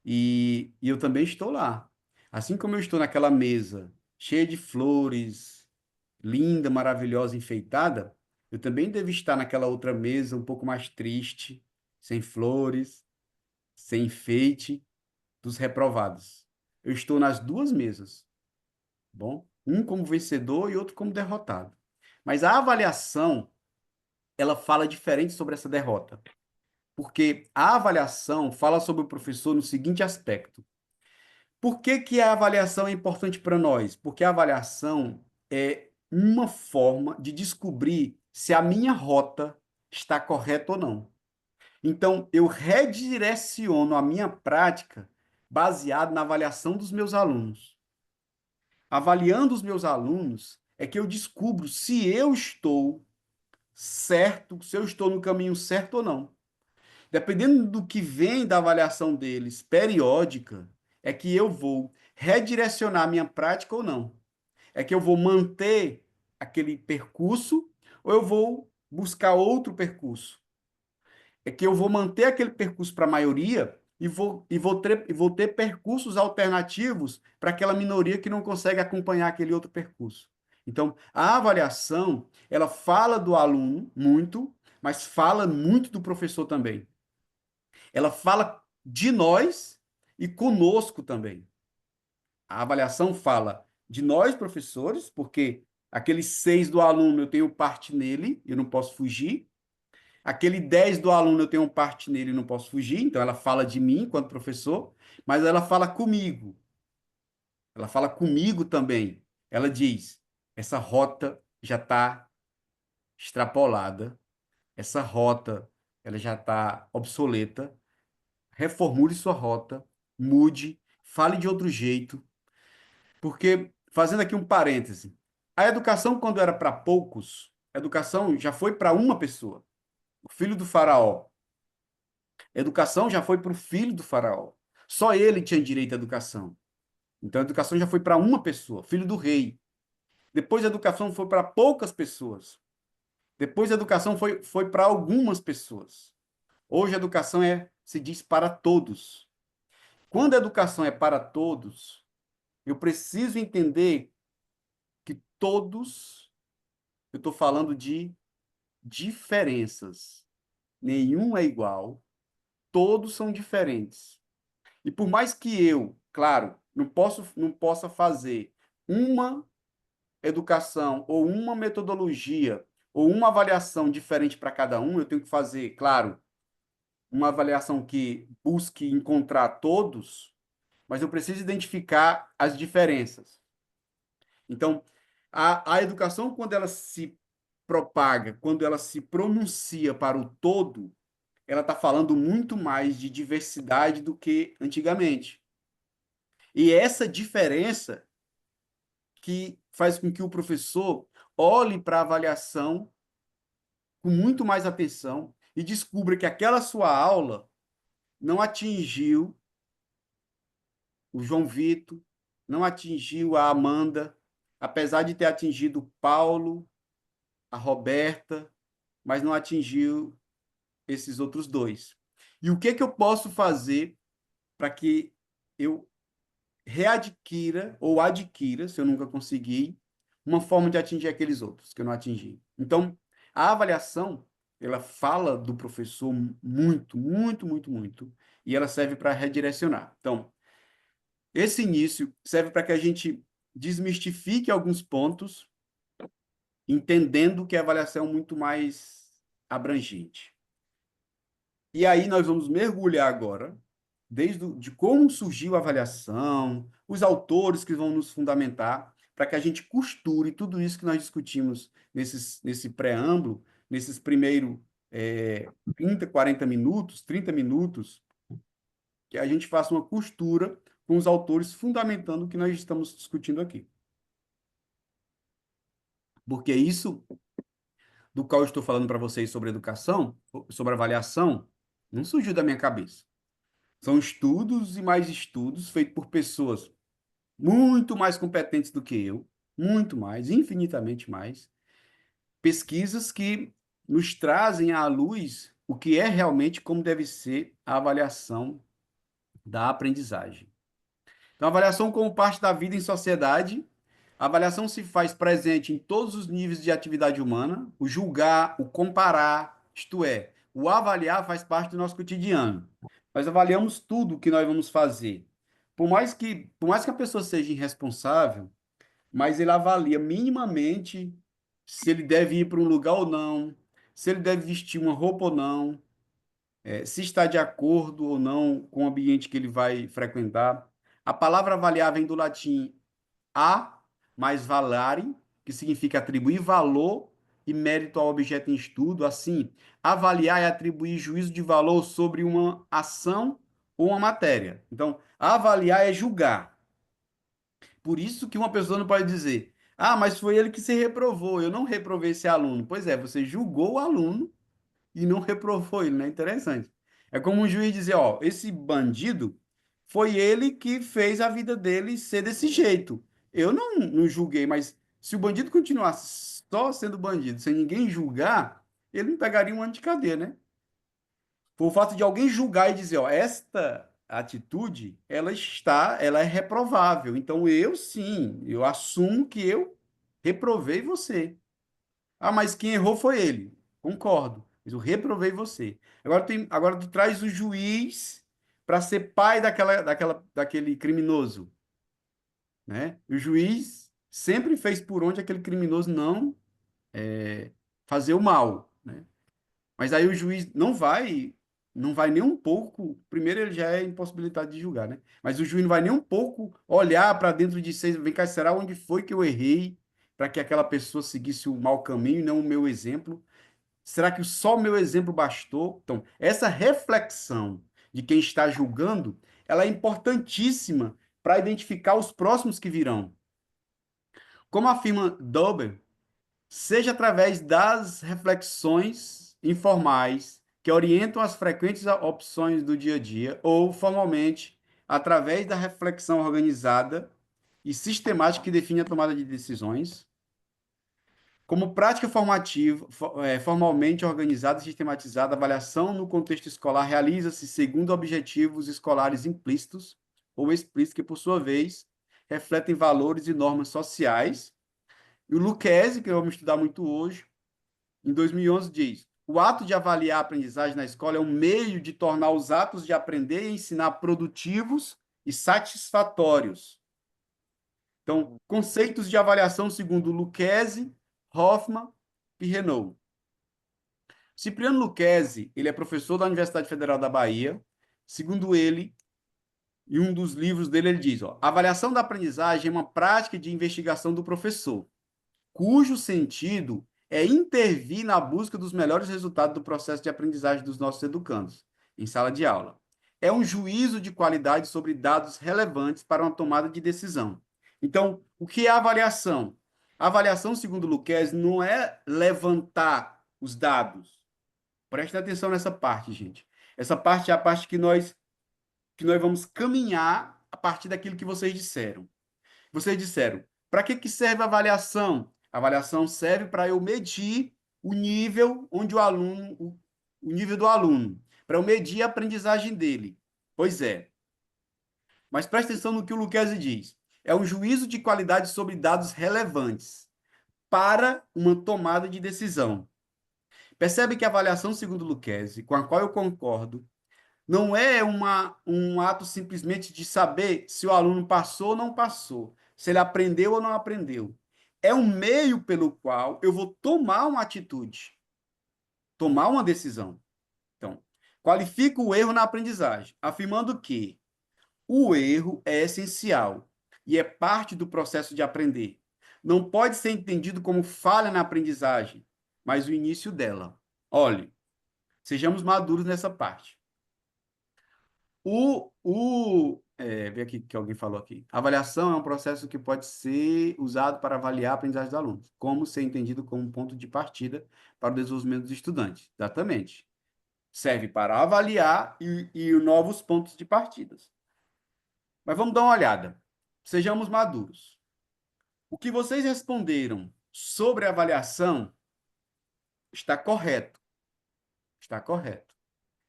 E eu também estou lá. Assim como eu estou naquela mesa cheia de flores, linda, maravilhosa, enfeitada, eu também devo estar naquela outra mesa um pouco mais triste, sem flores, sem enfeite, dos reprovados. Eu estou nas duas mesas, bom? Um como vencedor e outro como derrotado. Mas a avaliação, ela fala diferente sobre essa derrota. Porque a avaliação fala sobre o professor no seguinte aspecto. Por que que a avaliação é importante para nós? Porque a avaliação é uma forma de descobrir se a minha rota está correta ou não. Então, eu redireciono a minha prática baseado na avaliação dos meus alunos. Avaliando os meus alunos, é que eu descubro se eu estou certo, se eu estou no caminho certo ou não. Dependendo do que vem da avaliação deles, periódica, é que eu vou redirecionar a minha prática ou não. É que eu vou manter aquele percurso ou eu vou buscar outro percurso. É que eu vou manter aquele percurso para a maioria e vou ter percursos alternativos para aquela minoria que não consegue acompanhar aquele outro percurso. Então, a avaliação, ela fala do aluno muito, mas fala muito do professor também. Ela fala de nós e conosco também. A avaliação fala de nós, professores, porque aquele 6 do aluno eu tenho parte nele, eu não posso fugir. Aquele 10 do aluno eu tenho parte nele e não posso fugir. Então, ela fala de mim enquanto professor, mas ela fala comigo. Ela fala comigo também. Ela diz, essa rota já está extrapolada, essa rota ela já está obsoleta, reformule sua rota, mude, fale de outro jeito, porque, fazendo aqui um parêntese, a educação, quando era para poucos, a educação já foi para uma pessoa, o filho do faraó. A educação já foi para o filho do faraó. Só ele tinha direito à educação. Então, a educação já foi para uma pessoa, filho do rei. Depois, a educação foi para poucas pessoas. Depois, a educação foi para algumas pessoas. Hoje, a educação se diz para todos. Quando a educação é para todos, eu preciso entender que todos, eu estou falando de diferenças. Nenhum é igual, todos são diferentes. E por mais que eu, claro, não possa fazer uma educação ou uma metodologia ou uma avaliação diferente para cada um, eu tenho que fazer, claro, uma avaliação que busque encontrar todos, mas eu preciso identificar as diferenças. Então, a educação, quando ela se propaga, quando ela se pronuncia para o todo, ela está falando muito mais de diversidade do que antigamente. E essa diferença que faz com que o professor olhe para a avaliação com muito mais atenção e descubra que aquela sua aula não atingiu o João Vitor, não atingiu a Amanda, apesar de ter atingido o Paulo, a Roberta, mas não atingiu esses outros dois. E o que que eu posso fazer para que eu readquira ou adquira, se eu nunca conseguir, uma forma de atingir aqueles outros que eu não atingi? Então, a avaliação, ela fala do professor muito, muito, muito, muito, e ela serve para redirecionar. Então, esse início serve para que a gente desmistifique alguns pontos, entendendo que a avaliação é muito mais abrangente. E aí nós vamos mergulhar agora, de como surgiu a avaliação, os autores que vão nos fundamentar, para que a gente costure tudo isso que nós discutimos nesse preâmbulo, nesses primeiros 30, 40 minutos, 30 minutos, que a gente faça uma costura com os autores fundamentando o que nós estamos discutindo aqui. Porque isso do qual eu estou falando para vocês sobre educação, sobre avaliação, não surgiu da minha cabeça. São estudos e mais estudos feitos por pessoas muito mais competentes do que eu, muito mais, infinitamente mais. Pesquisas que nos trazem à luz o que é realmente como deve ser a avaliação da aprendizagem. Então, a avaliação como parte da vida em sociedade. A avaliação se faz presente em todos os níveis de atividade humana. O julgar, o comparar, isto é, o avaliar faz parte do nosso cotidiano. Nós avaliamos tudo o que nós vamos fazer. Por mais que a pessoa seja irresponsável, mas ele avalia minimamente se ele deve ir para um lugar ou não, se ele deve vestir uma roupa ou não, se está de acordo ou não com o ambiente que ele vai frequentar. A palavra avaliar vem do latim a mais valare, que significa atribuir valor e mérito ao objeto em estudo. Assim, avaliar é atribuir juízo de valor sobre uma ação ou uma matéria. Então, avaliar é julgar. Por isso que uma pessoa não pode dizer: ah, mas foi ele que se reprovou, eu não reprovei esse aluno. Pois é, você julgou o aluno e não reprovou ele, não é interessante? É como um juiz dizer: ó, esse bandido foi ele que fez a vida dele ser desse jeito. Eu não julguei, mas se o bandido continuasse só sendo bandido, sem ninguém julgar, ele não pegaria um ano de cadeia, né? Foi o fato de alguém julgar e dizer: ó, esta atitude, ela é reprovável. Então eu sim, eu assumo que eu reprovei você. Ah, mas quem errou foi ele. Concordo. Mas eu reprovei você. Agora tu traz o juiz para ser pai daquele criminoso, né? O juiz sempre fez por onde aquele criminoso não fazer o mal, né? Mas aí o juiz não vai nem um pouco. Primeiro, ele já é impossibilitado de julgar, né? Mas o juiz não vai nem um pouco olhar para dentro de si, vem cá, será onde foi que eu errei para que aquela pessoa seguisse o mau caminho e não o meu exemplo? Será que só o meu exemplo bastou? Então, essa reflexão de quem está julgando, ela é importantíssima para identificar os próximos que virão. Como afirma Dober, seja através das reflexões informais que orientam as frequentes opções do dia a dia, ou formalmente, através da reflexão organizada e sistemática que define a tomada de decisões. Como prática formativa, formalmente organizada e sistematizada, a avaliação no contexto escolar realiza-se segundo objetivos escolares implícitos ou explícitos, que, por sua vez, refletem valores e normas sociais. E o Lucchesi, que vamos estudar muito hoje, em 2011 diz: o ato de avaliar a aprendizagem na escola é um meio de tornar os atos de aprender e ensinar produtivos e satisfatórios. Então, conceitos de avaliação segundo Lucchesi, Hoffman e Renault. Cipriano Lucchesi, ele é professor da Universidade Federal da Bahia. Segundo ele, em um dos livros dele, ele diz: ó, a avaliação da aprendizagem é uma prática de investigação do professor, cujo sentido é intervir na busca dos melhores resultados do processo de aprendizagem dos nossos educandos, em sala de aula. É um juízo de qualidade sobre dados relevantes para uma tomada de decisão. Então, o que é a avaliação? A avaliação, segundo Lucchesi, não é levantar os dados. Prestem atenção nessa parte, gente. Essa parte é a parte que nós vamos caminhar a partir daquilo que vocês disseram. Vocês disseram, para que que serve a avaliação? A avaliação serve para eu medir o nível onde o nível do aluno, para eu medir a aprendizagem dele. Pois é. Mas preste atenção no que o Lucchesi diz. É um juízo de qualidade sobre dados relevantes para uma tomada de decisão. Percebe que a avaliação, segundo Lucchesi, com a qual eu concordo, não é um ato simplesmente de saber se o aluno passou ou não passou, se ele aprendeu ou não aprendeu. É um meio pelo qual eu vou tomar uma atitude, tomar uma decisão. Então, qualifico o erro na aprendizagem, afirmando que o erro é essencial e é parte do processo de aprender. Não pode ser entendido como falha na aprendizagem, mas o início dela. Olhe, sejamos maduros nessa parte. Vê aqui que alguém falou aqui. Avaliação é um processo que pode ser usado para avaliar a aprendizagem dos alunos, como ser entendido como um ponto de partida para o desenvolvimento dos estudantes. Exatamente. Serve para avaliar e novos pontos de partidas. Mas vamos dar uma olhada. Sejamos maduros. O que vocês responderam sobre a avaliação está correto. Está correto.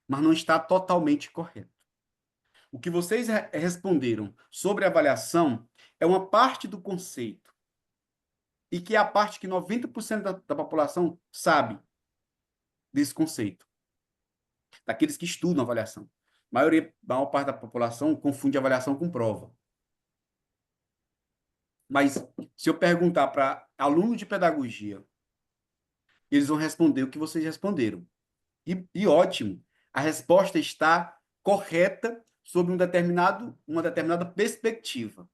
Mas não está totalmente correto. O que vocês responderam sobre a avaliação é uma parte do conceito. E que é a parte que 90% da população sabe desse conceito. Daqueles que estudam avaliação. A maior parte da população confunde avaliação com prova. Mas se eu perguntar para alunos de pedagogia, eles vão responder o que vocês responderam. E ótimo, a resposta está correta sobre uma determinada perspectiva.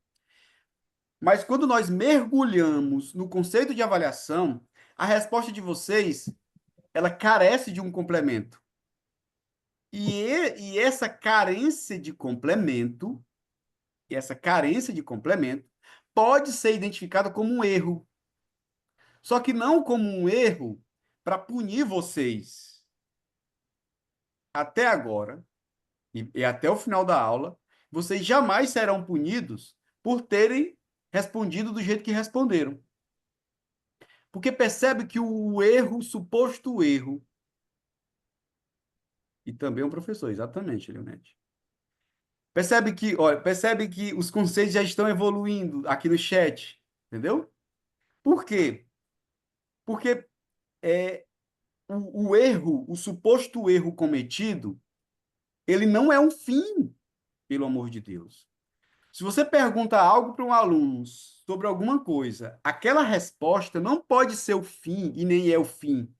Mas quando nós mergulhamos no conceito de avaliação, a resposta de vocês, ela carece de um complemento. E essa carência de complemento, pode ser identificada como um erro. Só que não como um erro para punir vocês. Até agora, e até o final da aula, vocês jamais serão punidos por terem respondido do jeito que responderam. Porque percebe que o erro, o suposto erro, e também um professor, exatamente, Leonete. Percebe que os conceitos já estão evoluindo aqui no chat, entendeu? Por quê? Porque o erro, o suposto erro cometido, ele não é um fim, pelo amor de Deus. Se você pergunta algo para um aluno sobre alguma coisa, aquela resposta não pode ser o fim e nem é o fim.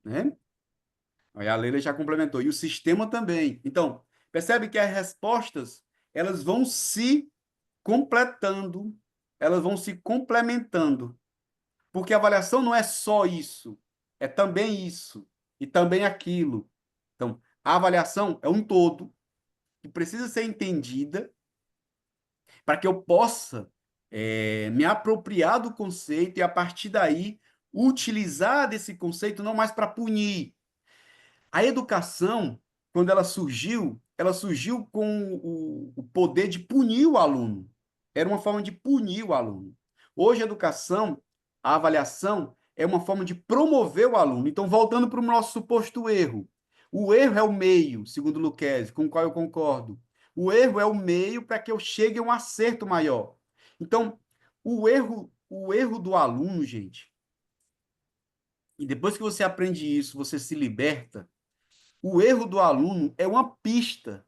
Né? Aí a Leila já complementou. E o sistema também. Então, percebe que as respostas, elas vão se completando, elas vão se complementando. Porque a avaliação não é só isso, é também isso, e também aquilo. Então, a avaliação é um todo que precisa ser entendida para que eu possa me apropriar do conceito e, a partir daí, utilizar desse conceito não mais para punir. A educação, quando ela surgiu com o poder de punir o aluno. Era uma forma de punir o aluno. Hoje, a educação, a avaliação, é uma forma de promover o aluno. Então, voltando para o nosso suposto erro. O erro é o meio, segundo Lucchesi, com o qual eu concordo. O erro é o meio para que eu chegue a um acerto maior. Então, o erro do aluno, gente, e depois que você aprende isso, você se liberta, o erro do aluno é uma pista.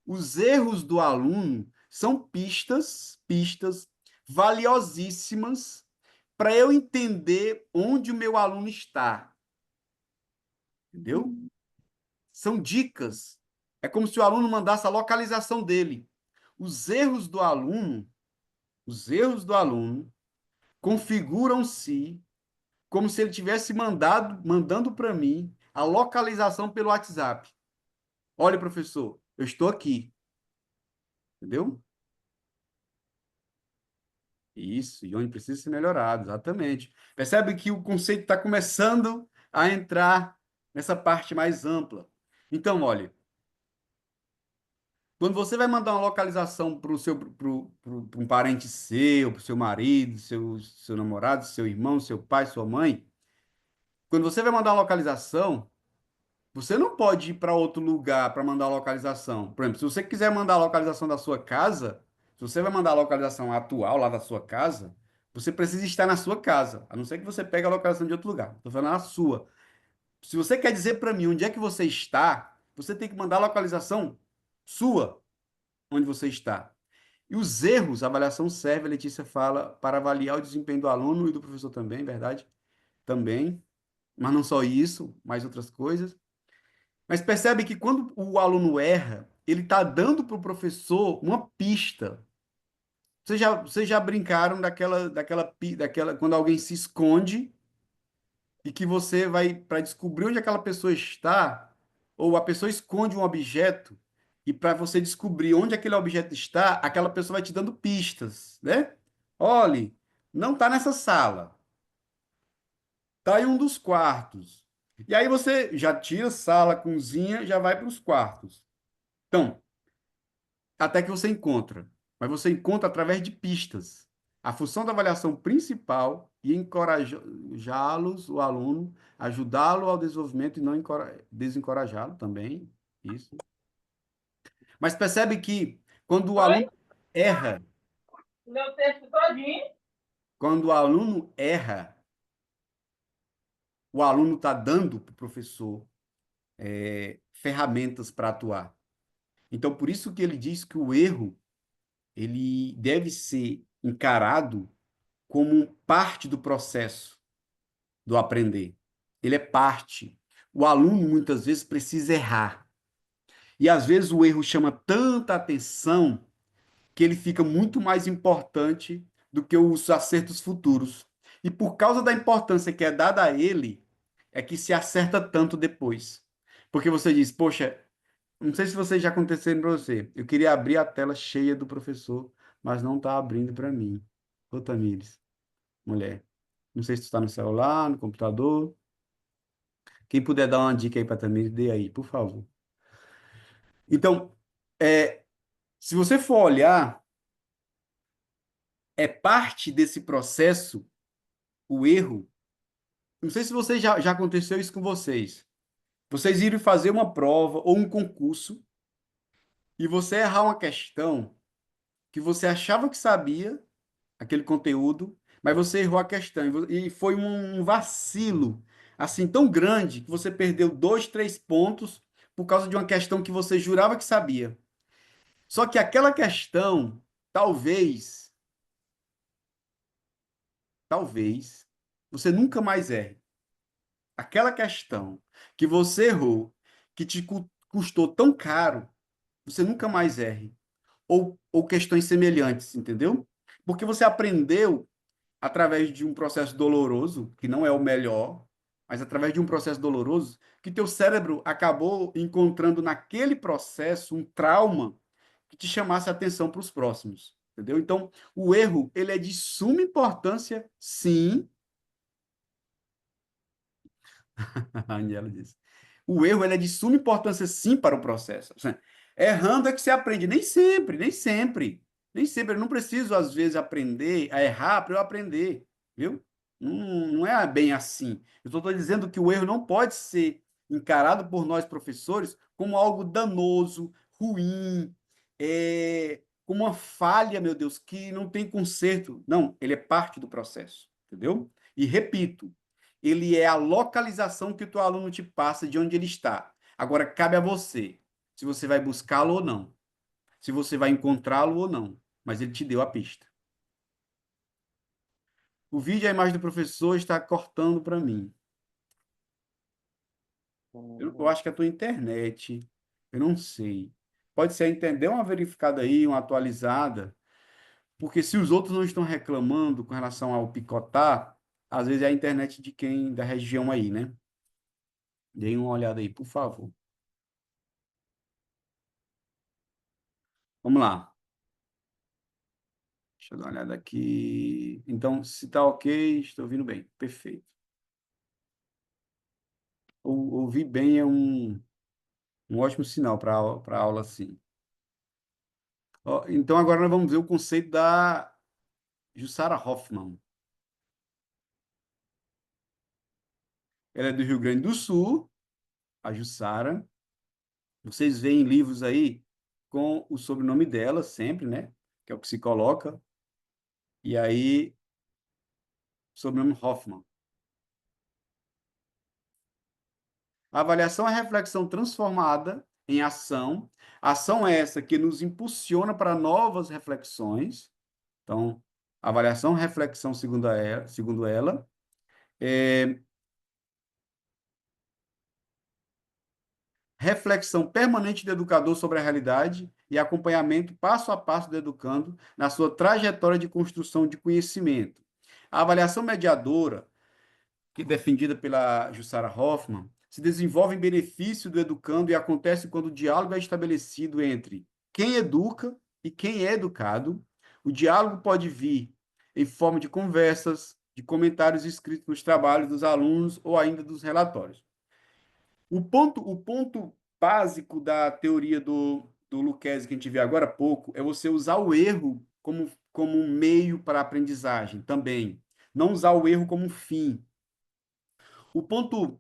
Os erros do aluno são pistas valiosíssimas para eu entender onde o meu aluno está. Entendeu? São dicas. É como se o aluno mandasse a localização dele. Os erros do aluno configuram-se como se ele tivesse mandando para mim a localização pelo WhatsApp. Olha, professor, eu estou aqui. Entendeu? Isso, e onde precisa ser melhorado, exatamente. Percebe que o conceito está começando a entrar nessa parte mais ampla. Então, olha, Quando você vai mandar uma localização para um parente seu, para o seu marido, seu namorado, seu irmão, seu pai, sua mãe, quando você vai mandar uma localização, você não pode ir para outro lugar para mandar a localização. Por exemplo, se você quiser mandar a localização da sua casa, se você vai mandar a localização atual lá da sua casa, você precisa estar na sua casa, a não ser que você pegue a localização de outro lugar. Estou falando a sua. Se você quer dizer para mim onde é que você está, você tem que mandar a localização sua, onde você está. E os erros, a avaliação serve, a Letícia fala, para avaliar o desempenho do aluno e do professor também, verdade? Também. Mas não só isso, mais outras coisas. Mas percebe que quando o aluno erra, ele está dando para o professor uma pista. Vocês já brincaram daquela, quando alguém se esconde e que você vai, para descobrir onde aquela pessoa está, ou a pessoa esconde um objeto, e para você descobrir onde aquele objeto está, aquela pessoa vai te dando pistas, né? Olhe, não está nessa sala, está em um dos quartos. E aí você já tira sala, cozinha, já vai para os quartos. Então, até que você encontra. Mas você encontra através de pistas. A função da avaliação principal é encorajá-los, o aluno, ajudá-lo ao desenvolvimento e não desencorajá-lo também. Isso. Mas percebe que quando o Oi? aluno erra, Meu texto todinho. quando o aluno erra, o aluno está dando para o professor ferramentas para atuar. Então, por isso que ele diz que o erro ele deve ser encarado como parte do processo do aprender. Ele é parte. O aluno muitas vezes precisa errar. E às vezes o erro chama tanta atenção que ele fica muito mais importante do que os acertos futuros. E por causa da importância que é dada a ele, é que se acerta tanto depois. Porque você diz, poxa, não sei se você já aconteceu para você. Eu queria abrir a tela cheia do professor, mas não está abrindo para mim. Ô, Tamires, mulher. Não sei se tu está no celular, no computador. Quem puder dar uma dica aí para Tamires, dê aí, por favor. Então, se você for olhar, é parte desse processo, o erro. Não sei se você já aconteceu isso com vocês. Vocês irem fazer uma prova ou um concurso e você errar uma questão que você achava que sabia, aquele conteúdo, mas você errou a questão e foi um vacilo assim tão grande que você perdeu 2, 3 pontos por causa de uma questão que você jurava que sabia. Só que aquela questão, talvez, você nunca mais erre. Aquela questão que você errou, que te custou tão caro, você nunca mais erre. Ou questões semelhantes, entendeu? Porque você aprendeu através de um processo doloroso, que não é o melhor, mas através de um processo doloroso, que teu cérebro acabou encontrando naquele processo um trauma que te chamasse a atenção para os próximos, entendeu? Então, o erro, ele é de suma importância, sim. A Aniela disse. O erro, ele é de suma importância, sim, para o processo. Errando é que você aprende. Nem sempre, nem sempre. Nem sempre. Eu não preciso, às vezes, aprender a errar para eu aprender, viu? Não é bem assim. Eu estou dizendo que o erro não pode ser encarado por nós, professores, como algo danoso, ruim, como uma falha, meu Deus, que não tem conserto. Não, ele é parte do processo, entendeu? E repito, ele é a localização que o teu aluno te passa de onde ele está. Agora, cabe a você, se você vai buscá-lo ou não, se você vai encontrá-lo ou não, mas ele te deu a pista. O vídeo, a imagem do professor está cortando para mim. Eu acho que é a tua internet. Eu não sei. Pode ser, entender uma verificada aí, uma atualizada, porque se os outros não estão reclamando com relação ao picotar, às vezes é a internet de quem, da região aí, né? Dê uma olhada aí, por favor. Vamos lá. Deixa eu dar uma olhada aqui. Então, se está ok, estou ouvindo bem. Perfeito. Ouvir bem é um ótimo sinal para a aula, sim. Ó, então, agora nós vamos ver o conceito da Jussara Hoffmann. Ela é do Rio Grande do Sul, a Jussara. Vocês veem livros aí com o sobrenome dela sempre, né? Que é o que se coloca. E aí, sobrenome Hoffmann. A avaliação é a reflexão transformada em ação. Ação é essa que nos impulsiona para novas reflexões. Então, avaliação, reflexão, segundo ela. É, reflexão permanente do educador sobre a realidade e acompanhamento passo a passo do educando na sua trajetória de construção de conhecimento. A avaliação mediadora, que é defendida pela Jussara Hoffmann, se desenvolve em benefício do educando e acontece quando o diálogo é estabelecido entre quem educa e quem é educado. O diálogo pode vir em forma de conversas, de comentários escritos nos trabalhos dos alunos ou ainda dos relatórios. O ponto básico da teoria do Lucchesi, que a gente viu agora há pouco, é você usar o erro como um meio para a aprendizagem também. Não usar o erro como um fim. O ponto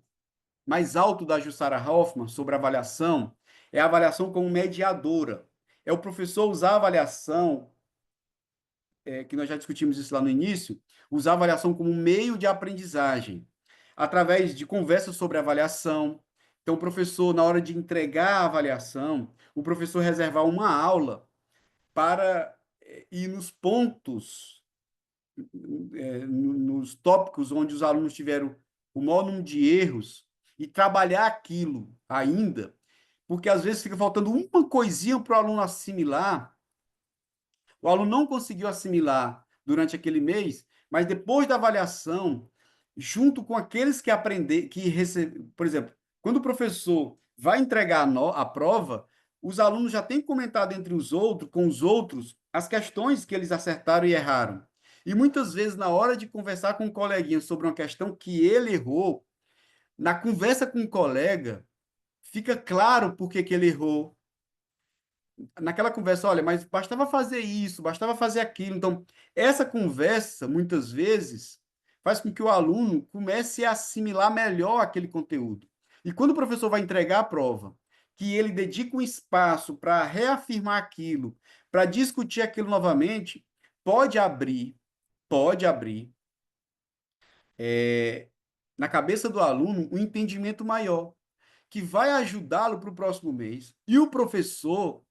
mais alto da Jussara Hoffmann sobre a avaliação é a avaliação como mediadora. É o professor usar a avaliação, que nós já discutimos isso lá no início, usar a avaliação como meio de aprendizagem, através de conversas sobre avaliação. Então, o professor, na hora de entregar a avaliação, o professor reservar uma aula para ir nos pontos, nos tópicos onde os alunos tiveram o maior número de erros e trabalhar aquilo ainda, porque às vezes fica faltando uma coisinha para o aluno assimilar. O aluno não conseguiu assimilar durante aquele mês, mas depois da avaliação, junto com aqueles que aprender, por exemplo, quando o professor vai entregar a prova, os alunos já têm comentado entre os outros, com os outros, as questões que eles acertaram e erraram. E muitas vezes, na hora de conversar com um coleguinha sobre uma questão que ele errou, na conversa com o colega, fica claro por que ele errou. Naquela conversa, olha, mas bastava fazer isso, bastava fazer aquilo. Então, essa conversa, muitas vezes, faz com que o aluno comece a assimilar melhor aquele conteúdo. E quando o professor vai entregar a prova, que ele dedica um espaço para reafirmar aquilo, para discutir aquilo novamente, pode abrir na cabeça do aluno um entendimento maior, que vai ajudá-lo para o próximo mês. E o professor,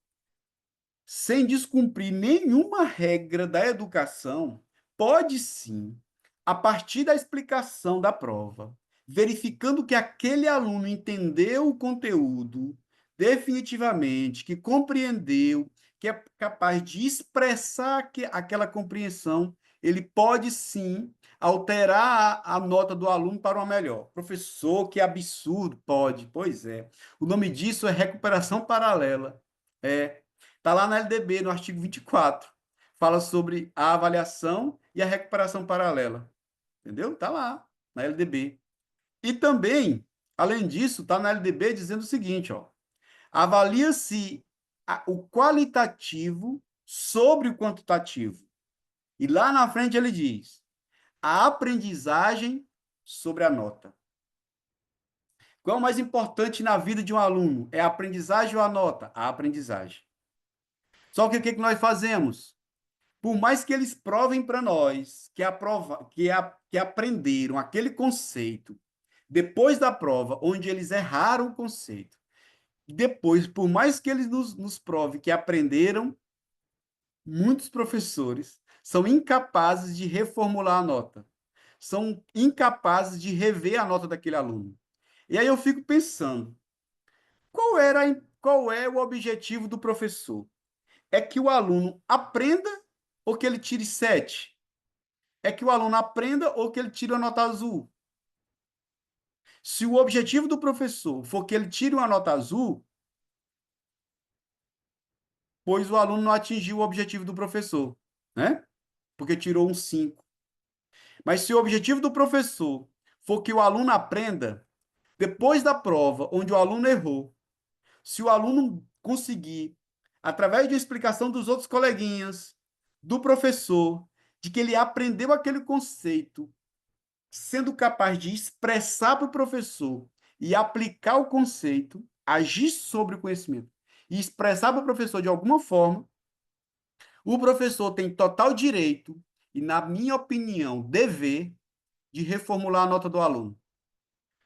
sem descumprir nenhuma regra da educação, pode sim, a partir da explicação da prova, verificando que aquele aluno entendeu o conteúdo definitivamente, que compreendeu, que é capaz de expressar aquela compreensão, ele pode sim alterar a nota do aluno para uma melhor. Professor, que absurdo, pode. Pois é. O nome disso é recuperação paralela. Está lá na LDB, no artigo 24. Fala sobre a avaliação e a recuperação paralela. Entendeu? Está lá, na LDB. E também, além disso, está na LDB dizendo o seguinte, ó, avalia-se o qualitativo sobre o quantitativo. E lá na frente ele diz, a aprendizagem sobre a nota. Qual é o mais importante na vida de um aluno? É a aprendizagem ou a nota? A aprendizagem. Só que o que nós fazemos? Por mais que eles provem para nós que aprenderam aquele conceito, depois da prova, onde eles erraram o conceito, depois, por mais que eles nos provem que aprenderam, muitos professores são incapazes de reformular a nota, são incapazes de rever a nota daquele aluno. E aí eu fico pensando, qual é o objetivo do professor? É que o aluno aprenda ou que ele tire 7? É que o aluno aprenda ou que ele tire uma nota azul? Se o objetivo do professor for que ele tire uma nota azul, pois o aluno não atingiu o objetivo do professor, né? Porque tirou um 5. Mas se o objetivo do professor for que o aluno aprenda, depois da prova onde o aluno errou, se o aluno conseguir através de uma explicação dos outros coleguinhas, do professor, de que ele aprendeu aquele conceito, sendo capaz de expressar para o professor e aplicar o conceito, agir sobre o conhecimento e expressar para o professor de alguma forma, o professor tem total direito e, na minha opinião, dever de reformular a nota do aluno.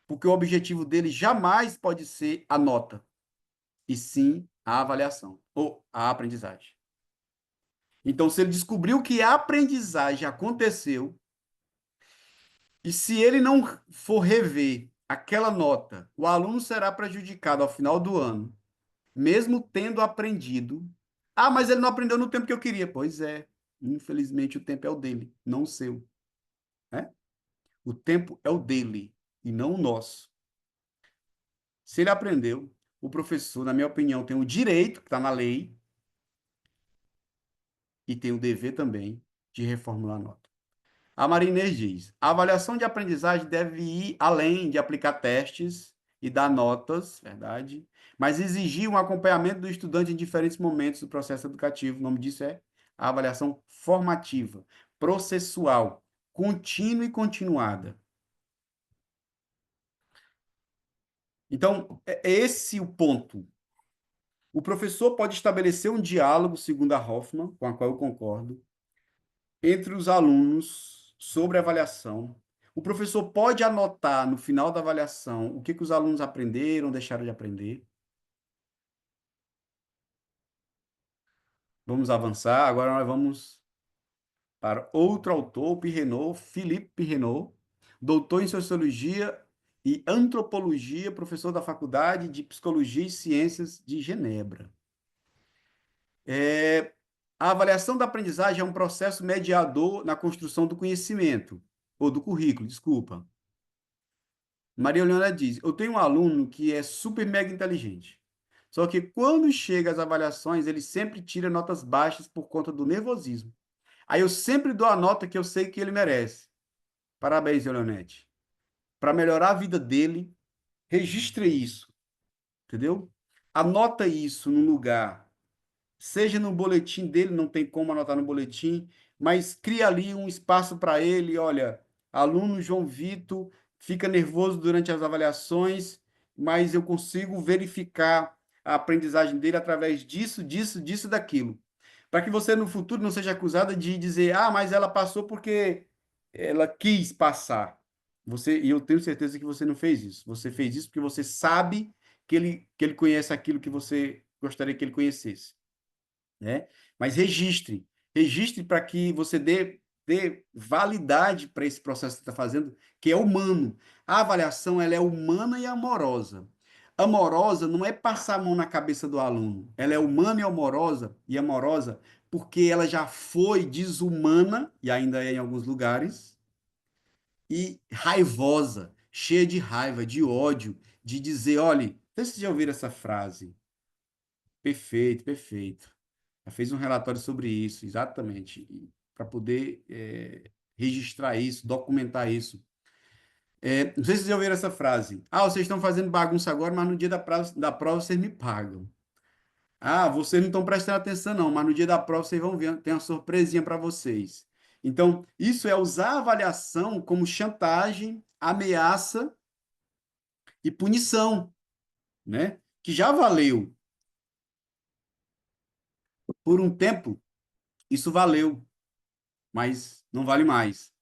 Porque o objetivo dele jamais pode ser a nota, e sim a avaliação ou a aprendizagem. Então, se ele descobriu que a aprendizagem aconteceu, e se ele não for rever aquela nota, o aluno será prejudicado ao final do ano, mesmo tendo aprendido. Ah, mas ele não aprendeu no tempo que eu queria. Pois é, infelizmente o tempo é o dele, não o seu. Né? O tempo é o dele e não o nosso. Se ele aprendeu, o professor, na minha opinião, tem o direito, que está na lei, e tem o dever também de reformular a nota. A Maria Inês diz: a avaliação de aprendizagem deve ir além de aplicar testes e dar notas, verdade, mas exigir um acompanhamento do estudante em diferentes momentos do processo educativo. O nome disso é a avaliação formativa, processual, contínua e continuada. Então, é esse o ponto. O professor pode estabelecer um diálogo, segundo a Hoffman, com a qual eu concordo, entre os alunos sobre a avaliação. O professor pode anotar no final da avaliação o que os alunos aprenderam, deixaram de aprender. Vamos avançar. Agora nós vamos para outro autor, Pirrenot, Philippe Pirrenot, doutor em Sociologia e Antropologia, professor da Faculdade de Psicologia e Ciências de Genebra. A avaliação da aprendizagem é um processo mediador na construção do conhecimento, ou do currículo, desculpa. Maria Leona diz: eu tenho um aluno que é super mega inteligente. Só que quando chega às avaliações, ele sempre tira notas baixas por conta do nervosismo. Aí eu sempre dou a nota que eu sei que ele merece. Parabéns, Leonete. Para melhorar a vida dele, registre isso. Entendeu? Anota isso num lugar. Seja no boletim dele, não tem como anotar no boletim, mas cria ali um espaço para ele. Olha, aluno João Vitor fica nervoso durante as avaliações, mas eu consigo verificar a aprendizagem dele através disso, disso, disso e daquilo. Para que você no futuro não seja acusada de dizer: ah, mas ela passou porque ela quis passar. E eu tenho certeza que você não fez isso. Você fez isso porque você sabe que ele conhece aquilo que você gostaria que ele conhecesse. Né? Mas registre para que você dê validade para esse processo que você está fazendo, que é humano. A avaliação ela é humana e amorosa. Amorosa não é passar a mão na cabeça do aluno, ela é humana e amorosa porque ela já foi desumana, e ainda é em alguns lugares, e raivosa, cheia de raiva, de ódio, de dizer: olha, não sei se vocês já ouviram essa frase. Perfeito, perfeito. Já fez um relatório sobre isso, exatamente, para poder registrar isso, documentar isso. Não sei se vocês já ouviram essa frase. Ah, vocês estão fazendo bagunça agora, mas no dia da prova vocês me pagam. Ah, vocês não estão prestando atenção não, mas no dia da prova vocês vão ver, tem uma surpresinha para vocês. Então, isso é usar a avaliação como chantagem, ameaça e punição, né? Que já valeu. Por um tempo, isso valeu, mas não vale mais.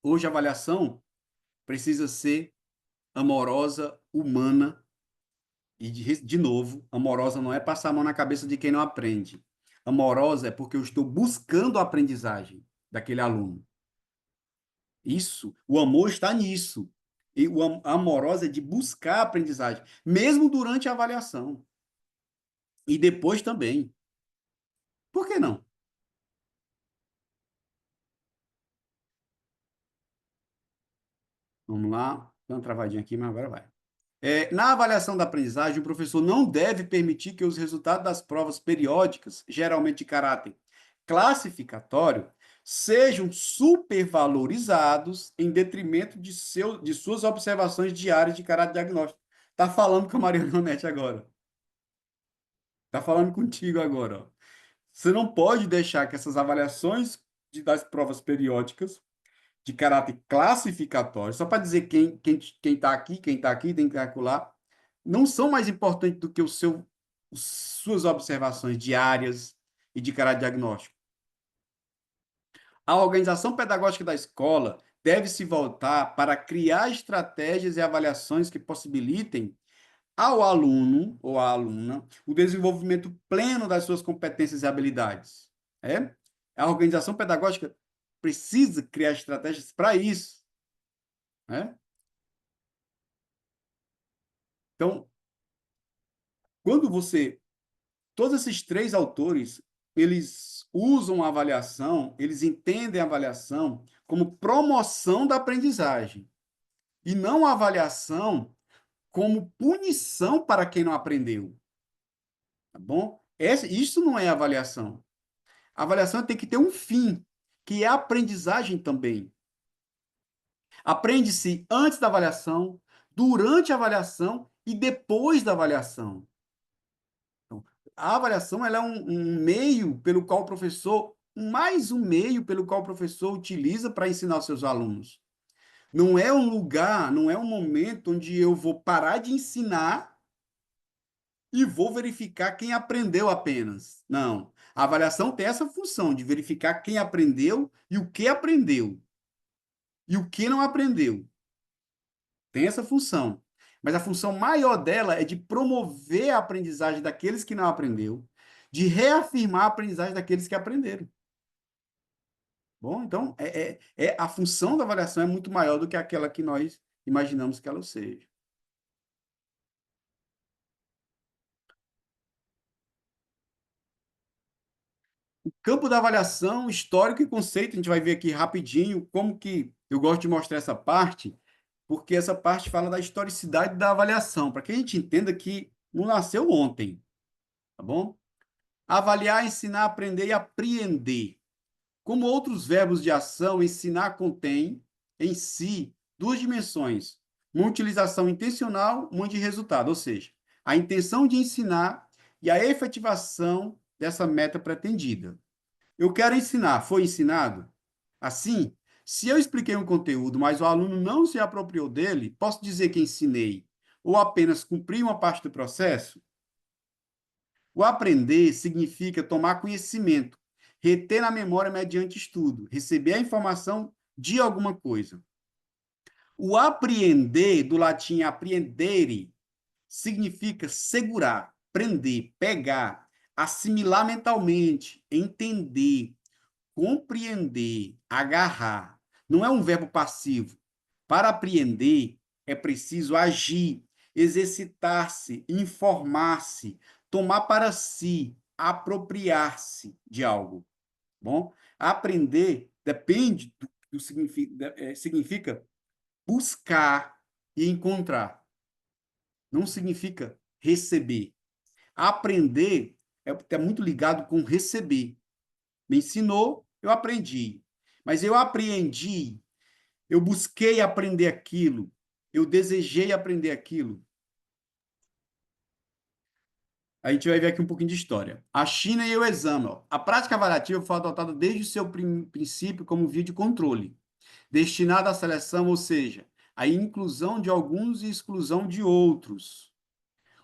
Hoje a avaliação precisa ser amorosa, humana, e de novo, amorosa não é passar a mão na cabeça de quem não aprende. Amorosa é porque eu estou buscando a aprendizagem daquele aluno. Isso, o amor está nisso. E a amorosa é de buscar a aprendizagem, mesmo durante a avaliação. E depois também. Por que não? Vamos lá. Dá uma travadinha aqui, mas agora vai. Na avaliação da aprendizagem, o professor não deve permitir que os resultados das provas periódicas, geralmente de caráter classificatório, sejam supervalorizados em detrimento de suas observações diárias de caráter diagnóstico. Está falando com a Maria Leonete agora. Está falando contigo agora, ó. Você não pode deixar que essas avaliações das provas periódicas de caráter classificatório, só para dizer quem está aqui, quem está aqui, tem que calcular, não são mais importantes do que suas observações diárias e de caráter diagnóstico. A organização pedagógica da escola deve se voltar para criar estratégias e avaliações que possibilitem ao aluno ou à aluna o desenvolvimento pleno das suas competências e habilidades. É? A organização pedagógica precisa criar estratégias para isso. Né? Então, quando você... Todos esses três autores, eles usam a avaliação, eles entendem a avaliação como promoção da aprendizagem, e não a avaliação como punição para quem não aprendeu. Tá bom? Isso não é avaliação. A avaliação tem que ter um fim, que é a aprendizagem também. Aprende-se antes da avaliação, durante a avaliação e depois da avaliação. Então, a avaliação ela é um meio pelo qual o professor, mais um meio pelo qual o professor utiliza para ensinar os seus alunos. Não é um lugar, não é um momento onde eu vou parar de ensinar e vou verificar quem aprendeu apenas. Não. A avaliação tem essa função de verificar quem aprendeu e o que aprendeu. E o que não aprendeu. Tem essa função. Mas a função maior dela é de promover a aprendizagem daqueles que não aprendeu, de reafirmar a aprendizagem daqueles que aprenderam. Bom, então, a função da avaliação é muito maior do que aquela que nós imaginamos que ela seja. O campo da avaliação, histórico e conceito, a gente vai ver aqui rapidinho como que eu gosto de mostrar essa parte, porque essa parte fala da historicidade da avaliação, para que a gente entenda que não nasceu ontem, tá bom? Avaliar, ensinar, aprender e apreender. Como outros verbos de ação, ensinar contém em si duas dimensões, uma utilização intencional, uma de resultado, ou seja, a intenção de ensinar e a efetivação dessa meta pretendida. Eu quero ensinar, foi ensinado? Assim, se eu expliquei um conteúdo, mas o aluno não se apropriou dele, posso dizer que ensinei ou apenas cumpri uma parte do processo? O aprender significa tomar conhecimento, reter na memória mediante estudo, receber a informação de alguma coisa. O apreender, do latim apprehendere, significa segurar, prender, pegar, assimilar mentalmente, entender, compreender, agarrar. Não é um verbo passivo. Para apreender, é preciso agir, exercitar-se, informar-se, tomar para si, apropriar-se de algo. Bom, aprender depende do significa buscar e encontrar. Não significa receber. Aprender é muito ligado com receber. Me ensinou, eu aprendi. Mas eu apreendi, eu busquei aprender aquilo, eu desejei aprender aquilo. A gente vai ver aqui um pouquinho de história. A China e o exame. Ó. A prática avaliativa foi adotada desde o seu princípio como via de controle, destinada à seleção, ou seja, à inclusão de alguns e exclusão de outros.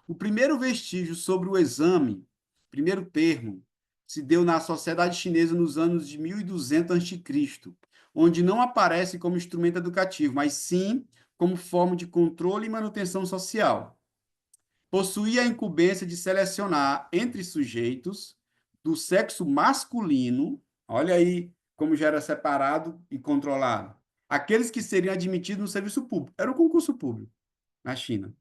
O primeiro vestígio sobre o exame, primeiro termo, se deu na sociedade chinesa nos anos de 1200 a.C., onde não aparece como instrumento educativo, mas sim como forma de controle e manutenção social. Possuía a incumbência de selecionar entre sujeitos do sexo masculino, olha aí como já era separado e controlado, aqueles que seriam admitidos no serviço público. Era o concurso público na China.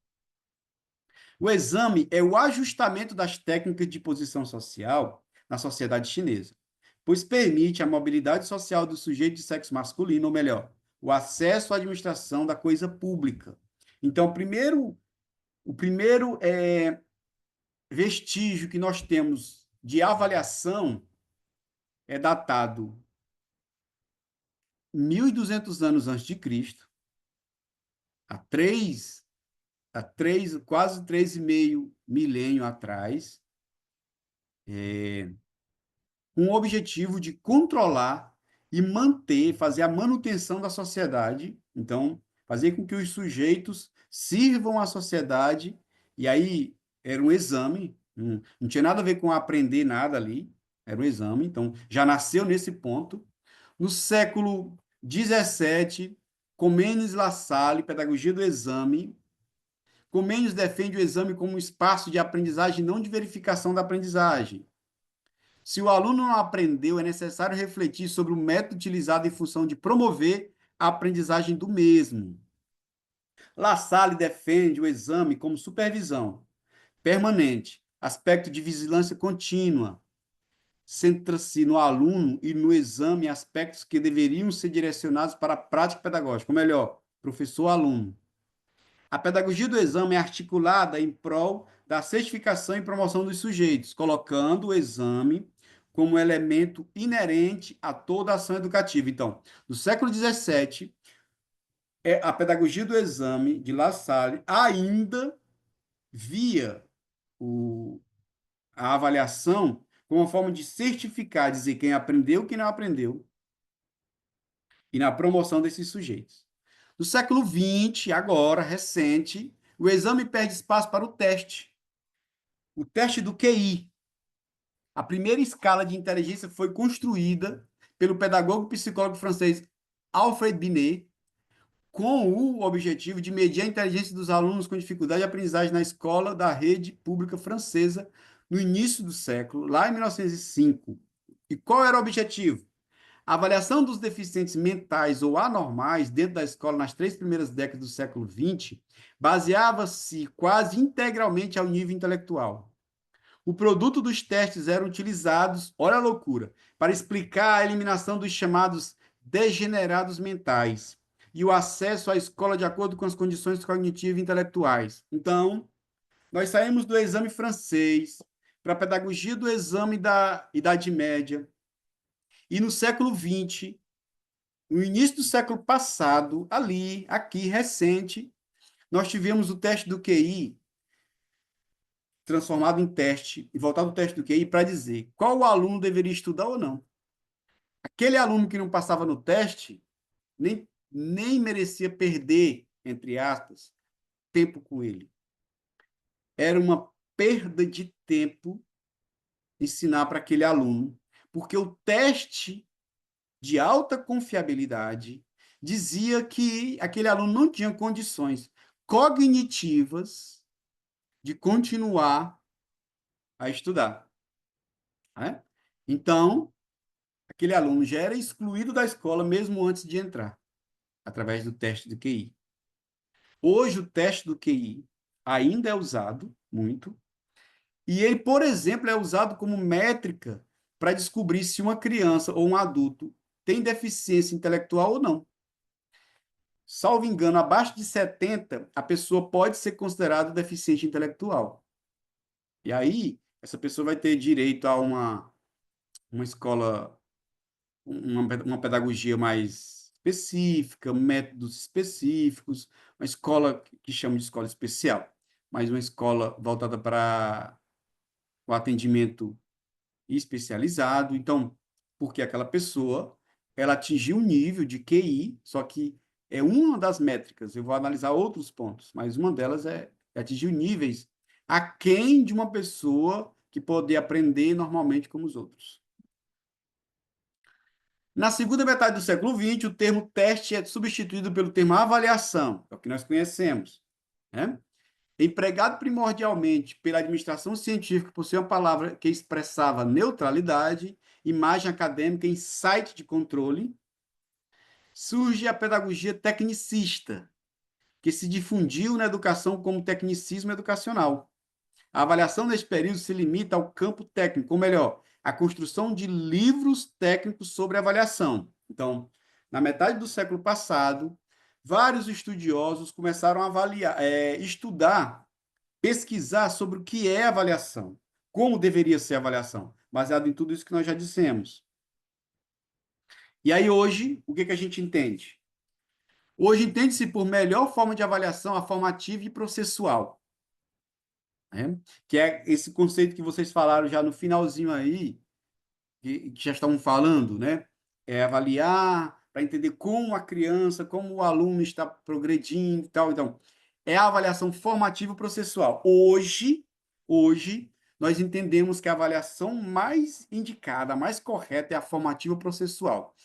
O exame é o ajustamento das técnicas de posição social na sociedade chinesa, pois permite a mobilidade social do sujeito de sexo masculino, ou melhor, o acesso à administração da coisa pública. Então, o primeiro vestígio que nós temos de avaliação é datado 1.200 anos antes de Cristo, quase 3,5 milênio atrás, com o objetivo de controlar e manter, fazer a manutenção da sociedade. Então, fazer com que os sujeitos sirvam à sociedade. E aí era um exame, não tinha nada a ver com aprender nada ali, era um exame. Então, já nasceu nesse ponto. No século XVII, Comênios Lassalle, Pedagogia do Exame. Comênios defende o exame como um espaço de aprendizagem, não de verificação da aprendizagem. Se o aluno não aprendeu, é necessário refletir sobre o método utilizado em função de promover a aprendizagem do mesmo. Lassalle defende o exame como supervisão permanente, aspecto de vigilância contínua. Centra-se no aluno e no exame aspectos que deveriam ser direcionados para a prática pedagógica, ou melhor, professor-aluno. A pedagogia do exame é articulada em prol da certificação e promoção dos sujeitos, colocando o exame como elemento inerente a toda a ação educativa. Então, no século XVII, a pedagogia do exame de La Salle ainda via a avaliação como uma forma de certificar, dizer quem aprendeu e quem não aprendeu, e na promoção desses sujeitos. No século XX, agora, recente, o exame perde espaço para o teste. O teste do QI. A primeira escala de inteligência foi construída pelo pedagogo e psicólogo francês Alfred Binet, com o objetivo de medir a inteligência dos alunos com dificuldade de aprendizagem na escola da rede pública francesa no início do século, lá em 1905. E qual era o objetivo? A avaliação dos deficientes mentais ou anormais dentro da escola nas 3 primeiras décadas do século XX baseava-se quase integralmente ao nível intelectual. O produto dos testes eram utilizados, olha a loucura, para explicar a eliminação dos chamados degenerados mentais e o acesso à escola de acordo com as condições cognitivas e intelectuais. Então, nós saímos do exame francês para a pedagogia do exame da Idade Média, e no século XX, no início do século passado, ali, aqui, recente, nós tivemos o teste do QI transformado em teste, e voltado ao teste do QI para dizer qual o aluno deveria estudar ou não. Aquele aluno que não passava no teste nem merecia perder, entre aspas, tempo com ele. Era uma perda de tempo ensinar para aquele aluno, porque o teste de alta confiabilidade dizia que aquele aluno não tinha condições cognitivas de continuar a estudar. Né? Então, aquele aluno já era excluído da escola mesmo antes de entrar, através do teste do QI. Hoje, o teste do QI ainda é usado muito, e ele, por exemplo, é usado como métrica para descobrir se uma criança ou um adulto tem deficiência intelectual ou não. Salvo engano, abaixo de 70, a pessoa pode ser considerada deficiente intelectual. E aí, essa pessoa vai ter direito a uma escola, uma pedagogia mais específica, métodos específicos, uma escola que chama de escola especial, mas uma escola voltada para o atendimento especializado. Então, porque aquela pessoa, ela atingiu um nível de QI, só que é uma das métricas, eu vou analisar outros pontos, mas uma delas é atingir níveis aquém de uma pessoa que pode aprender normalmente como os outros. Na segunda metade do século XX, o termo teste é substituído pelo termo avaliação, é o que nós conhecemos, né? Empregado primordialmente pela administração científica por ser uma palavra que expressava neutralidade, imagem acadêmica, insight de controle, surge a pedagogia tecnicista, que se difundiu na educação como tecnicismo educacional. A avaliação deste período se limita ao campo técnico, ou melhor, a construção de livros técnicos sobre avaliação. Então, na metade do século passado, vários estudiosos começaram a estudar, pesquisar sobre o que é avaliação, como deveria ser a avaliação, baseado em tudo isso que nós já dissemos. E aí, hoje, o que a gente entende? Hoje, entende-se por melhor forma de avaliação a formativa e processual. né? Que é esse conceito que vocês falaram já no finalzinho aí, que já estavam falando, né? É avaliar para entender como a criança, como o aluno está progredindo e tal. Então, é a avaliação formativa processual. Hoje, nós entendemos que a avaliação mais indicada, a mais correta é a formativa processual.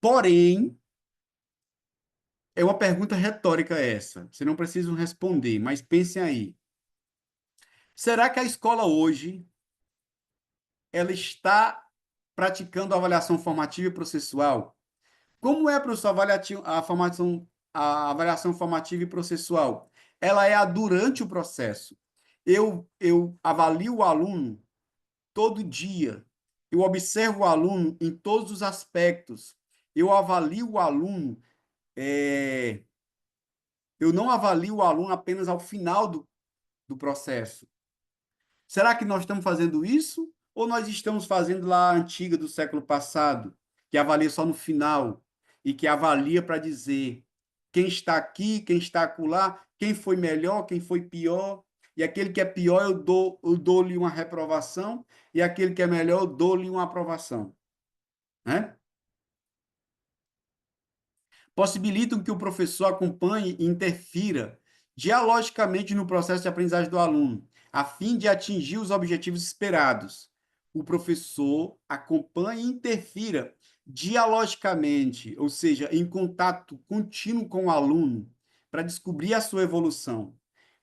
Porém, é uma pergunta retórica essa. Você não precisa responder, mas pensem aí. Será que a escola hoje ela está praticando a avaliação formativa e processual? Como é, professor, a avaliação formativa e processual? Ela é a durante o processo. Eu avalio o aluno todo dia. Eu observo o aluno em todos os aspectos. Eu avalio o aluno. Eu não avalio o aluno apenas ao final do processo. Será que nós estamos fazendo isso? Ou nós estamos fazendo lá a antiga do século passado, que avalia só no final e que avalia para dizer quem está aqui, quem está acolá, quem foi melhor, quem foi pior, e aquele que é pior eu dou-lhe uma reprovação, e aquele que é melhor eu dou-lhe uma aprovação, né? Possibilitam que o professor acompanhe e interfira dialogicamente no processo de aprendizagem do aluno, a fim de atingir os objetivos esperados. O professor acompanhe e interfira dialogicamente, ou seja, em contato contínuo com o aluno, para descobrir a sua evolução,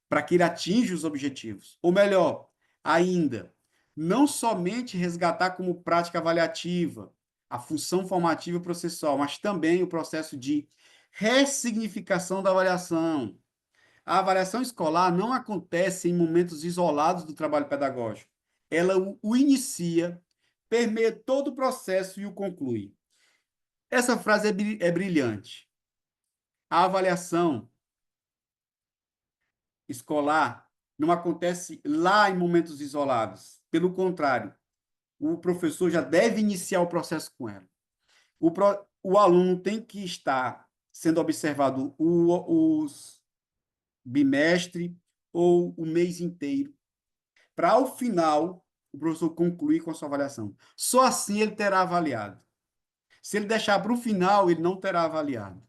para que ele atinja os objetivos. Ou melhor, ainda, não somente resgatar como prática avaliativa a função formativa e processual, mas também o processo de ressignificação da avaliação. A avaliação escolar não acontece em momentos isolados do trabalho pedagógico. Ela o inicia, permeia todo o processo e o conclui. Essa frase é brilhante. A avaliação escolar não acontece lá em momentos isolados. Pelo contrário, o professor já deve iniciar o processo com ela. O aluno tem que estar sendo observado os bimestre ou o mês inteiro, para ao final o professor concluir com a sua avaliação. Só assim ele terá avaliado. Se ele deixar para o final, ele não terá avaliado.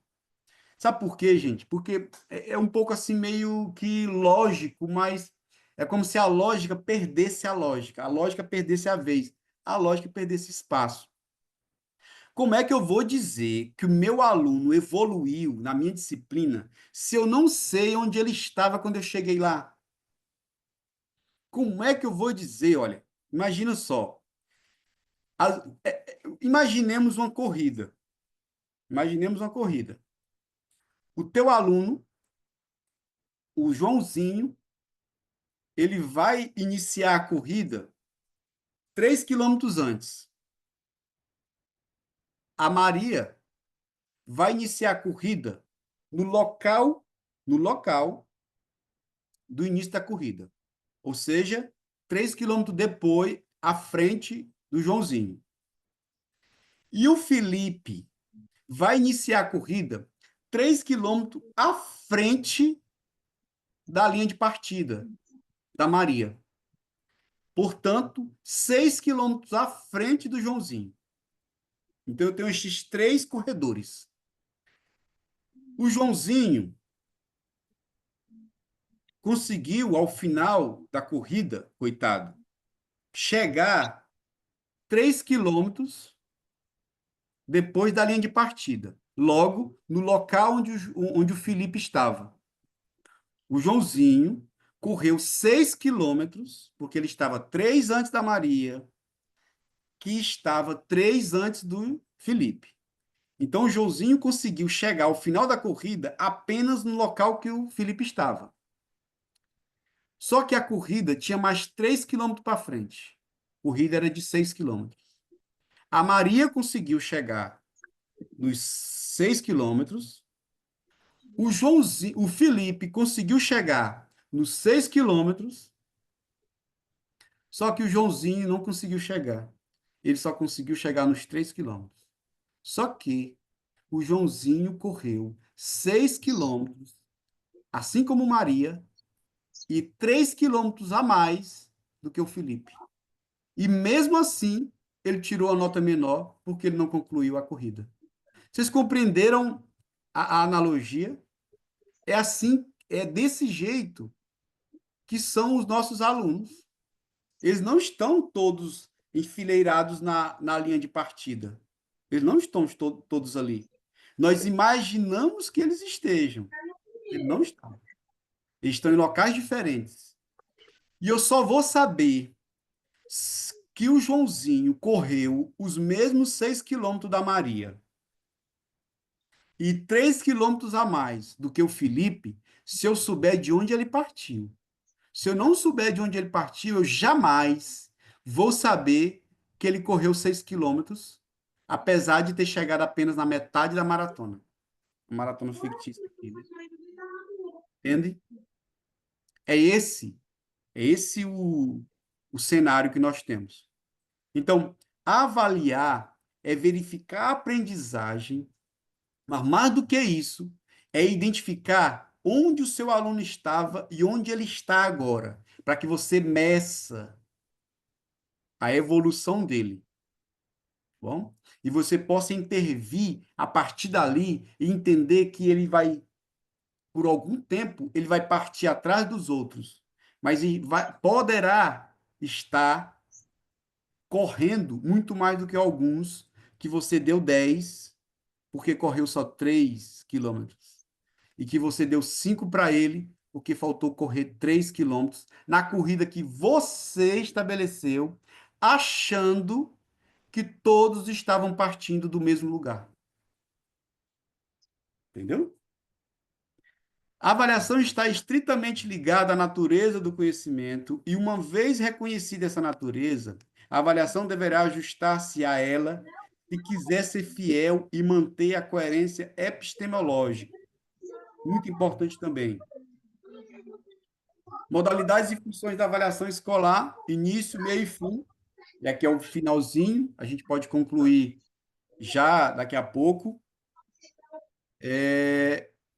Sabe por quê, gente? Porque é um pouco assim meio que lógico, mas é como se a lógica perdesse a lógica perdesse a vez, a lógica perdesse espaço. Como é que eu vou dizer que o meu aluno evoluiu na minha disciplina se eu não sei onde ele estava quando eu cheguei lá? Como é que eu vou dizer? Olha, imagina só. Imaginemos uma corrida. Imaginemos uma corrida. O teu aluno, o Joãozinho, ele vai iniciar a corrida 3 quilômetros antes. A Maria vai iniciar a corrida no local do início da corrida. Ou seja, 3 quilômetros depois, à frente do Joãozinho. E o Felipe vai iniciar a corrida 3 quilômetros à frente da linha de partida da Maria. Portanto, 6 quilômetros à frente do Joãozinho. Então, eu tenho esses 3 corredores. O Joãozinho conseguiu, ao final da corrida, coitado, chegar 3 quilômetros depois da linha de partida, logo no local onde o Felipe estava. O Joãozinho correu 6 quilômetros, porque ele estava 3 antes da Maria, que estava 3 antes do Felipe. Então, o Joãozinho conseguiu chegar ao final da corrida apenas no local que o Felipe estava. Só que a corrida tinha mais 3 quilômetros para frente. A corrida era de 6 quilômetros. A Maria conseguiu chegar nos 6 quilômetros. O Felipe conseguiu chegar nos 6 quilômetros. Só que o Joãozinho não conseguiu chegar. Ele só conseguiu chegar nos 3 quilômetros. Só que o Joãozinho correu 6 quilômetros, assim como Maria, e 3 quilômetros a mais do que o Felipe. E mesmo assim, ele tirou a nota menor porque ele não concluiu a corrida. Vocês compreenderam a analogia? É assim, é desse jeito que são os nossos alunos. Eles não estão todos enfileirados na linha de partida. Eles não estão todos ali. Nós imaginamos que eles estejam. Eles não estão. Eles estão em locais diferentes. E eu só vou saber que o Joãozinho correu os mesmos 6 quilômetros da Maria e 3 quilômetros a mais do que o Felipe, se eu souber de onde ele partiu. Se eu não souber de onde ele partiu, eu jamais vou saber que ele correu 6 quilômetros, apesar de ter chegado apenas na metade da maratona. Uma maratona fictícia aqui, né? Entende? É esse o cenário que nós temos. Então, avaliar é verificar a aprendizagem, mas mais do que isso, é identificar onde o seu aluno estava e onde ele está agora, para que você meça a evolução dele, bom? E você possa intervir a partir dali e entender que ele vai, por algum tempo, ele vai partir atrás dos outros, mas poderá estar correndo muito mais do que alguns que você deu 10 porque correu só 3 quilômetros. E que você deu 5 para ele, porque faltou correr 3 quilômetros na corrida que você estabeleceu, achando que todos estavam partindo do mesmo lugar. Entendeu? A avaliação está estritamente ligada à natureza do conhecimento e, uma vez reconhecida essa natureza, a avaliação deverá ajustar-se a ela se quiser ser fiel e manter a coerência epistemológica. Muito importante também. Modalidades e funções da avaliação escolar, início, meio e fim. E aqui é o finalzinho, a gente pode concluir já daqui a pouco.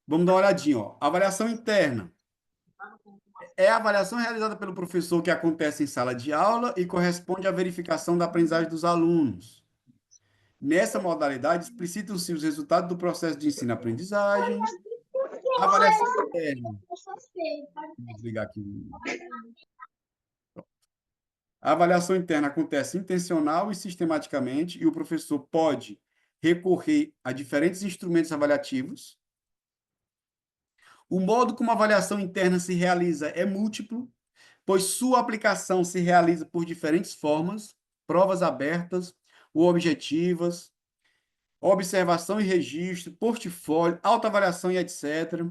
Vamos dar uma olhadinha. Ó. Avaliação interna. É a avaliação realizada pelo professor que acontece em sala de aula e corresponde à verificação da aprendizagem dos alunos. Nessa modalidade, explicitam-se os resultados do processo de ensino-aprendizagem. Avaliação interna. Vou desligar aqui. A avaliação interna acontece intencional e sistematicamente, e o professor pode recorrer a diferentes instrumentos avaliativos. O modo como a avaliação interna se realiza é múltiplo, pois sua aplicação se realiza por diferentes formas, provas abertas ou objetivas, observação e registro, portfólio, autoavaliação e etc.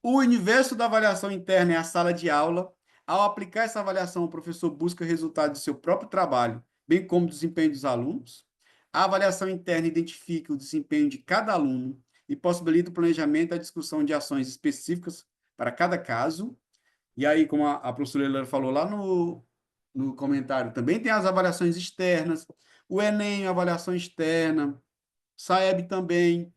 O universo da avaliação interna é a sala de aula. Ao aplicar essa avaliação, o professor busca resultados do seu próprio trabalho, bem como do desempenho dos alunos. A avaliação interna identifica o desempenho de cada aluno e possibilita o planejamento e a discussão de ações específicas para cada caso. E aí, como a professora Helena falou lá no comentário, também tem as avaliações externas, o Enem, a avaliação externa, SAEB também.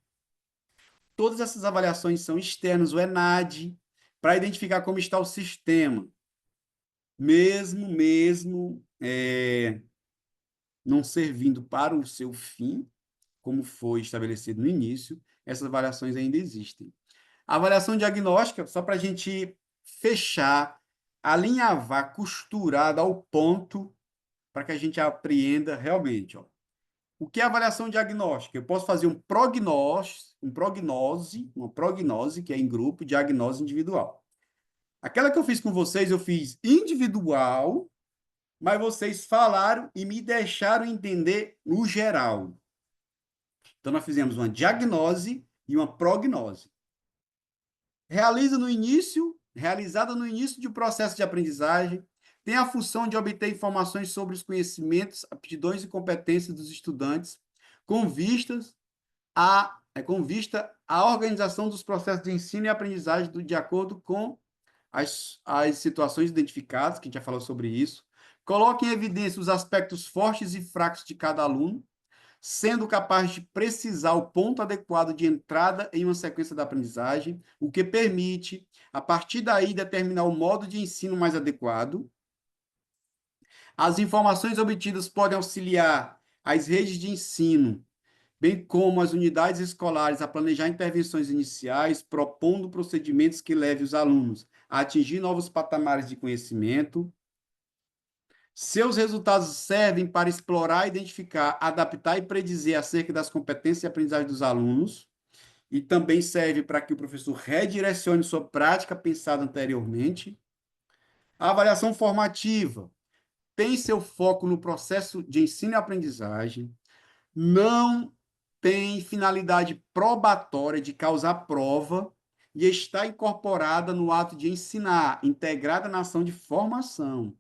Todas essas avaliações são externas, o ENAD, para identificar como está o sistema. Mesmo não servindo para o seu fim, como foi estabelecido no início, essas avaliações ainda existem. A avaliação diagnóstica, só para a gente fechar, alinhavar, costurar, dar o ponto para que a gente apreenda realmente. Ó. O que é avaliação diagnóstica? Eu posso fazer uma prognose, que é em grupo, diagnose individual. Aquela que eu fiz com vocês, eu fiz individual, mas vocês falaram e me deixaram entender no geral. Então, nós fizemos uma diagnose e uma prognose. Realizada no início de um processo de aprendizagem, tem a função de obter informações sobre os conhecimentos, aptidões e competências dos estudantes, com vista à organização dos processos de ensino e aprendizagem de acordo com as situações identificadas, que a gente já falou sobre isso. Coloque em evidência os aspectos fortes e fracos de cada aluno. sendo capaz de precisar o ponto adequado de entrada em uma sequência da aprendizagem, o que permite, a partir daí, determinar o modo de ensino mais adequado. As informações obtidas podem auxiliar as redes de ensino, bem como as unidades escolares, a planejar intervenções iniciais, propondo procedimentos que levem os alunos a atingir novos patamares de conhecimento. Seus resultados servem para explorar, identificar, adaptar e predizer acerca das competências e aprendizagem dos alunos, e também serve para que o professor redirecione sua prática pensada anteriormente. A avaliação formativa tem seu foco no processo de ensino e aprendizagem, não tem finalidade probatória de causar prova e está incorporada no ato de ensinar, integrada na ação de formação.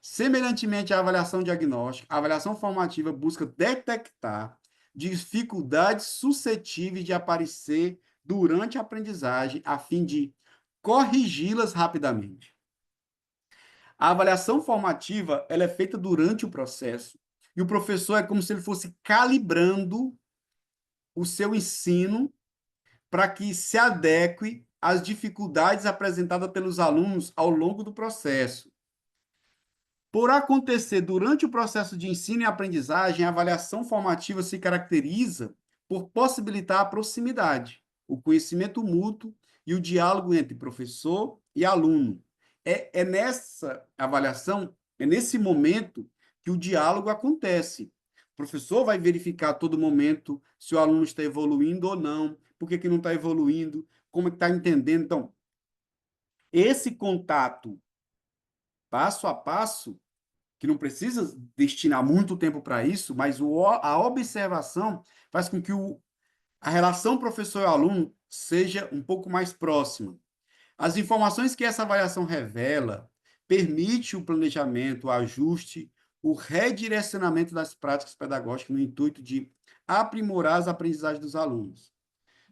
Semelhantemente à avaliação diagnóstica, a avaliação formativa busca detectar dificuldades suscetíveis de aparecer durante a aprendizagem, a fim de corrigi-las rapidamente. A avaliação formativa ela é feita durante o processo, e o professor é como se ele fosse calibrando o seu ensino para que se adeque às dificuldades apresentadas pelos alunos ao longo do processo. Por acontecer durante o processo de ensino e aprendizagem, a avaliação formativa se caracteriza por possibilitar a proximidade, o conhecimento mútuo e o diálogo entre professor e aluno. É nessa avaliação, é nesse momento que o diálogo acontece. O professor vai verificar a todo momento se o aluno está evoluindo ou não, por que não está evoluindo, como é que está entendendo. Então, esse contato passo a passo, que não precisa destinar muito tempo para isso, mas a observação faz com que a relação professor e aluno seja um pouco mais próxima. As informações que essa avaliação revela permite o planejamento, o ajuste, o redirecionamento das práticas pedagógicas no intuito de aprimorar as aprendizagens dos alunos.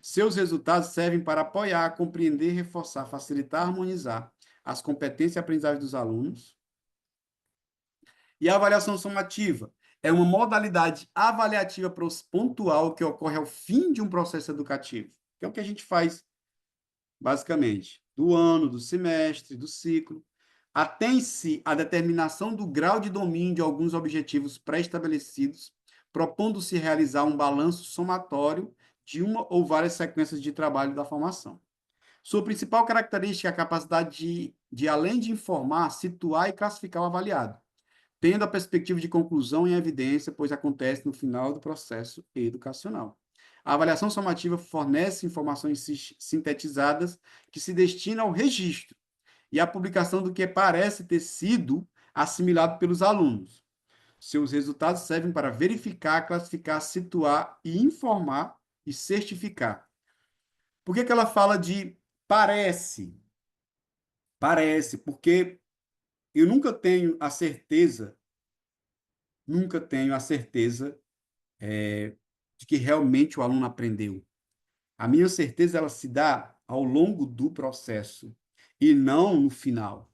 Seus resultados servem para apoiar, compreender, reforçar, facilitar, harmonizar as competências e aprendizagem dos alunos. E a avaliação somativa é uma modalidade avaliativa pontual que ocorre ao fim de um processo educativo, que é o que a gente faz, basicamente, do ano, do semestre, do ciclo. Atém-se a determinação do grau de domínio de alguns objetivos pré-estabelecidos, propondo-se realizar um balanço somatório de uma ou várias sequências de trabalho da formação. Sua principal característica é a capacidade de, além de informar, situar e classificar o avaliado, tendo a perspectiva de conclusão em evidência, pois acontece no final do processo educacional. A avaliação somativa fornece informações sintetizadas que se destinam ao registro e à publicação do que parece ter sido assimilado pelos alunos. Seus resultados servem para verificar, classificar, situar e informar e certificar. Por que ela fala de parece? Parece, porque eu nunca tenho a certeza de que realmente o aluno aprendeu. A minha certeza ela se dá ao longo do processo e não no final.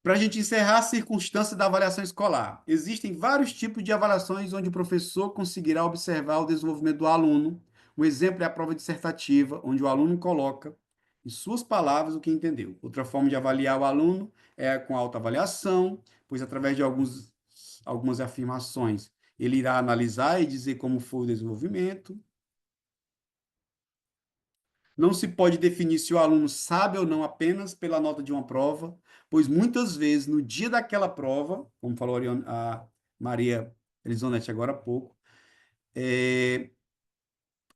Para a gente encerrar a circunstância da avaliação escolar, existem vários tipos de avaliações onde o professor conseguirá observar o desenvolvimento do aluno. Um exemplo é a prova dissertativa, onde o aluno coloca em suas palavras o que entendeu. Outra forma de avaliar o aluno é com autoavaliação, pois através de algumas afirmações ele irá analisar e dizer como foi o desenvolvimento. Não se pode definir se o aluno sabe ou não apenas pela nota de uma prova, pois muitas vezes, no dia daquela prova, como falou a Maria Elisonete agora há pouco,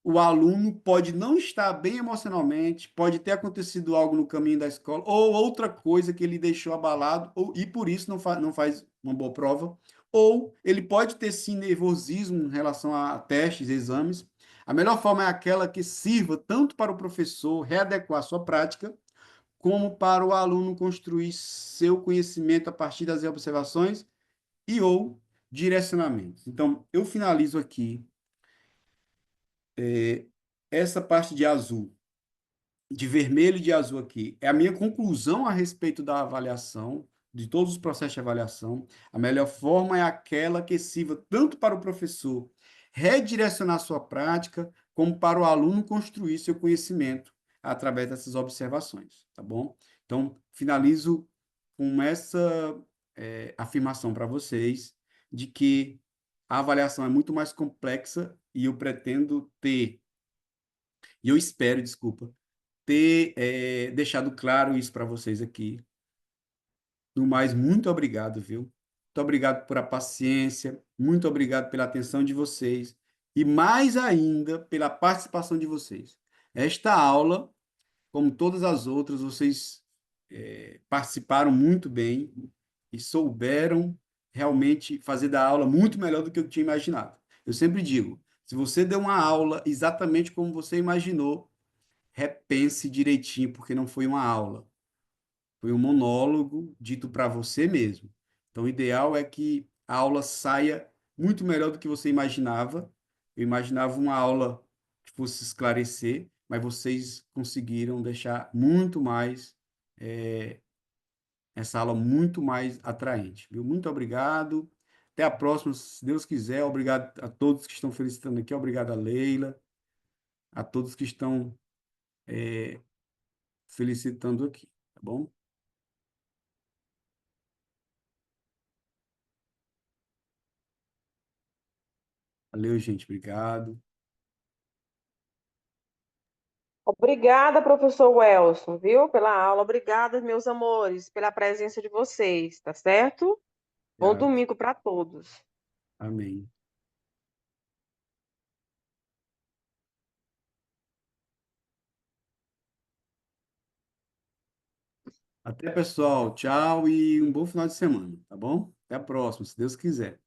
o aluno pode não estar bem emocionalmente, pode ter acontecido algo no caminho da escola, ou outra coisa que ele deixou abalado, e por isso não faz uma boa prova, ou ele pode ter, sim, nervosismo em relação a testes, exames. A melhor forma é aquela que sirva tanto para o professor readequar sua prática, como para o aluno construir seu conhecimento a partir das observações e ou direcionamentos. Então, eu finalizo aqui essa parte de azul, de vermelho e de azul aqui. É a minha conclusão a respeito da avaliação de todos os processos de avaliação, a melhor forma é aquela que sirva tanto para o professor redirecionar sua prática, como para o aluno construir seu conhecimento através dessas observações, tá bom? Então, finalizo com essa afirmação para vocês de que a avaliação é muito mais complexa e eu pretendo ter, e eu espero, desculpa, ter deixado claro isso para vocês aqui. No mais, muito obrigado, viu? Muito obrigado por a paciência, muito obrigado pela atenção de vocês e mais ainda pela participação de vocês. Esta aula, como todas as outras, vocês participaram muito bem e souberam realmente fazer da aula muito melhor do que eu tinha imaginado. Eu sempre digo, se você deu uma aula exatamente como você imaginou, repense direitinho, porque não foi uma aula. Foi um monólogo dito para você mesmo. Então, o ideal é que a aula saia muito melhor do que você imaginava. Eu imaginava uma aula que fosse esclarecer, mas vocês conseguiram deixar muito mais, essa aula muito mais atraente. Viu? Muito obrigado. Até a próxima, se Deus quiser. Obrigado a todos que estão felicitando aqui. Obrigado a Leila, a todos que estão felicitando aqui. Tá bom? Valeu, gente. Obrigado. Obrigada, professor Welson, viu, pela aula. Obrigada, meus amores, pela presença de vocês, tá certo? Bom Obrigado. domingo para todos. Amém. Até, pessoal. Tchau e um bom final de semana, tá bom? Até a próxima, se Deus quiser.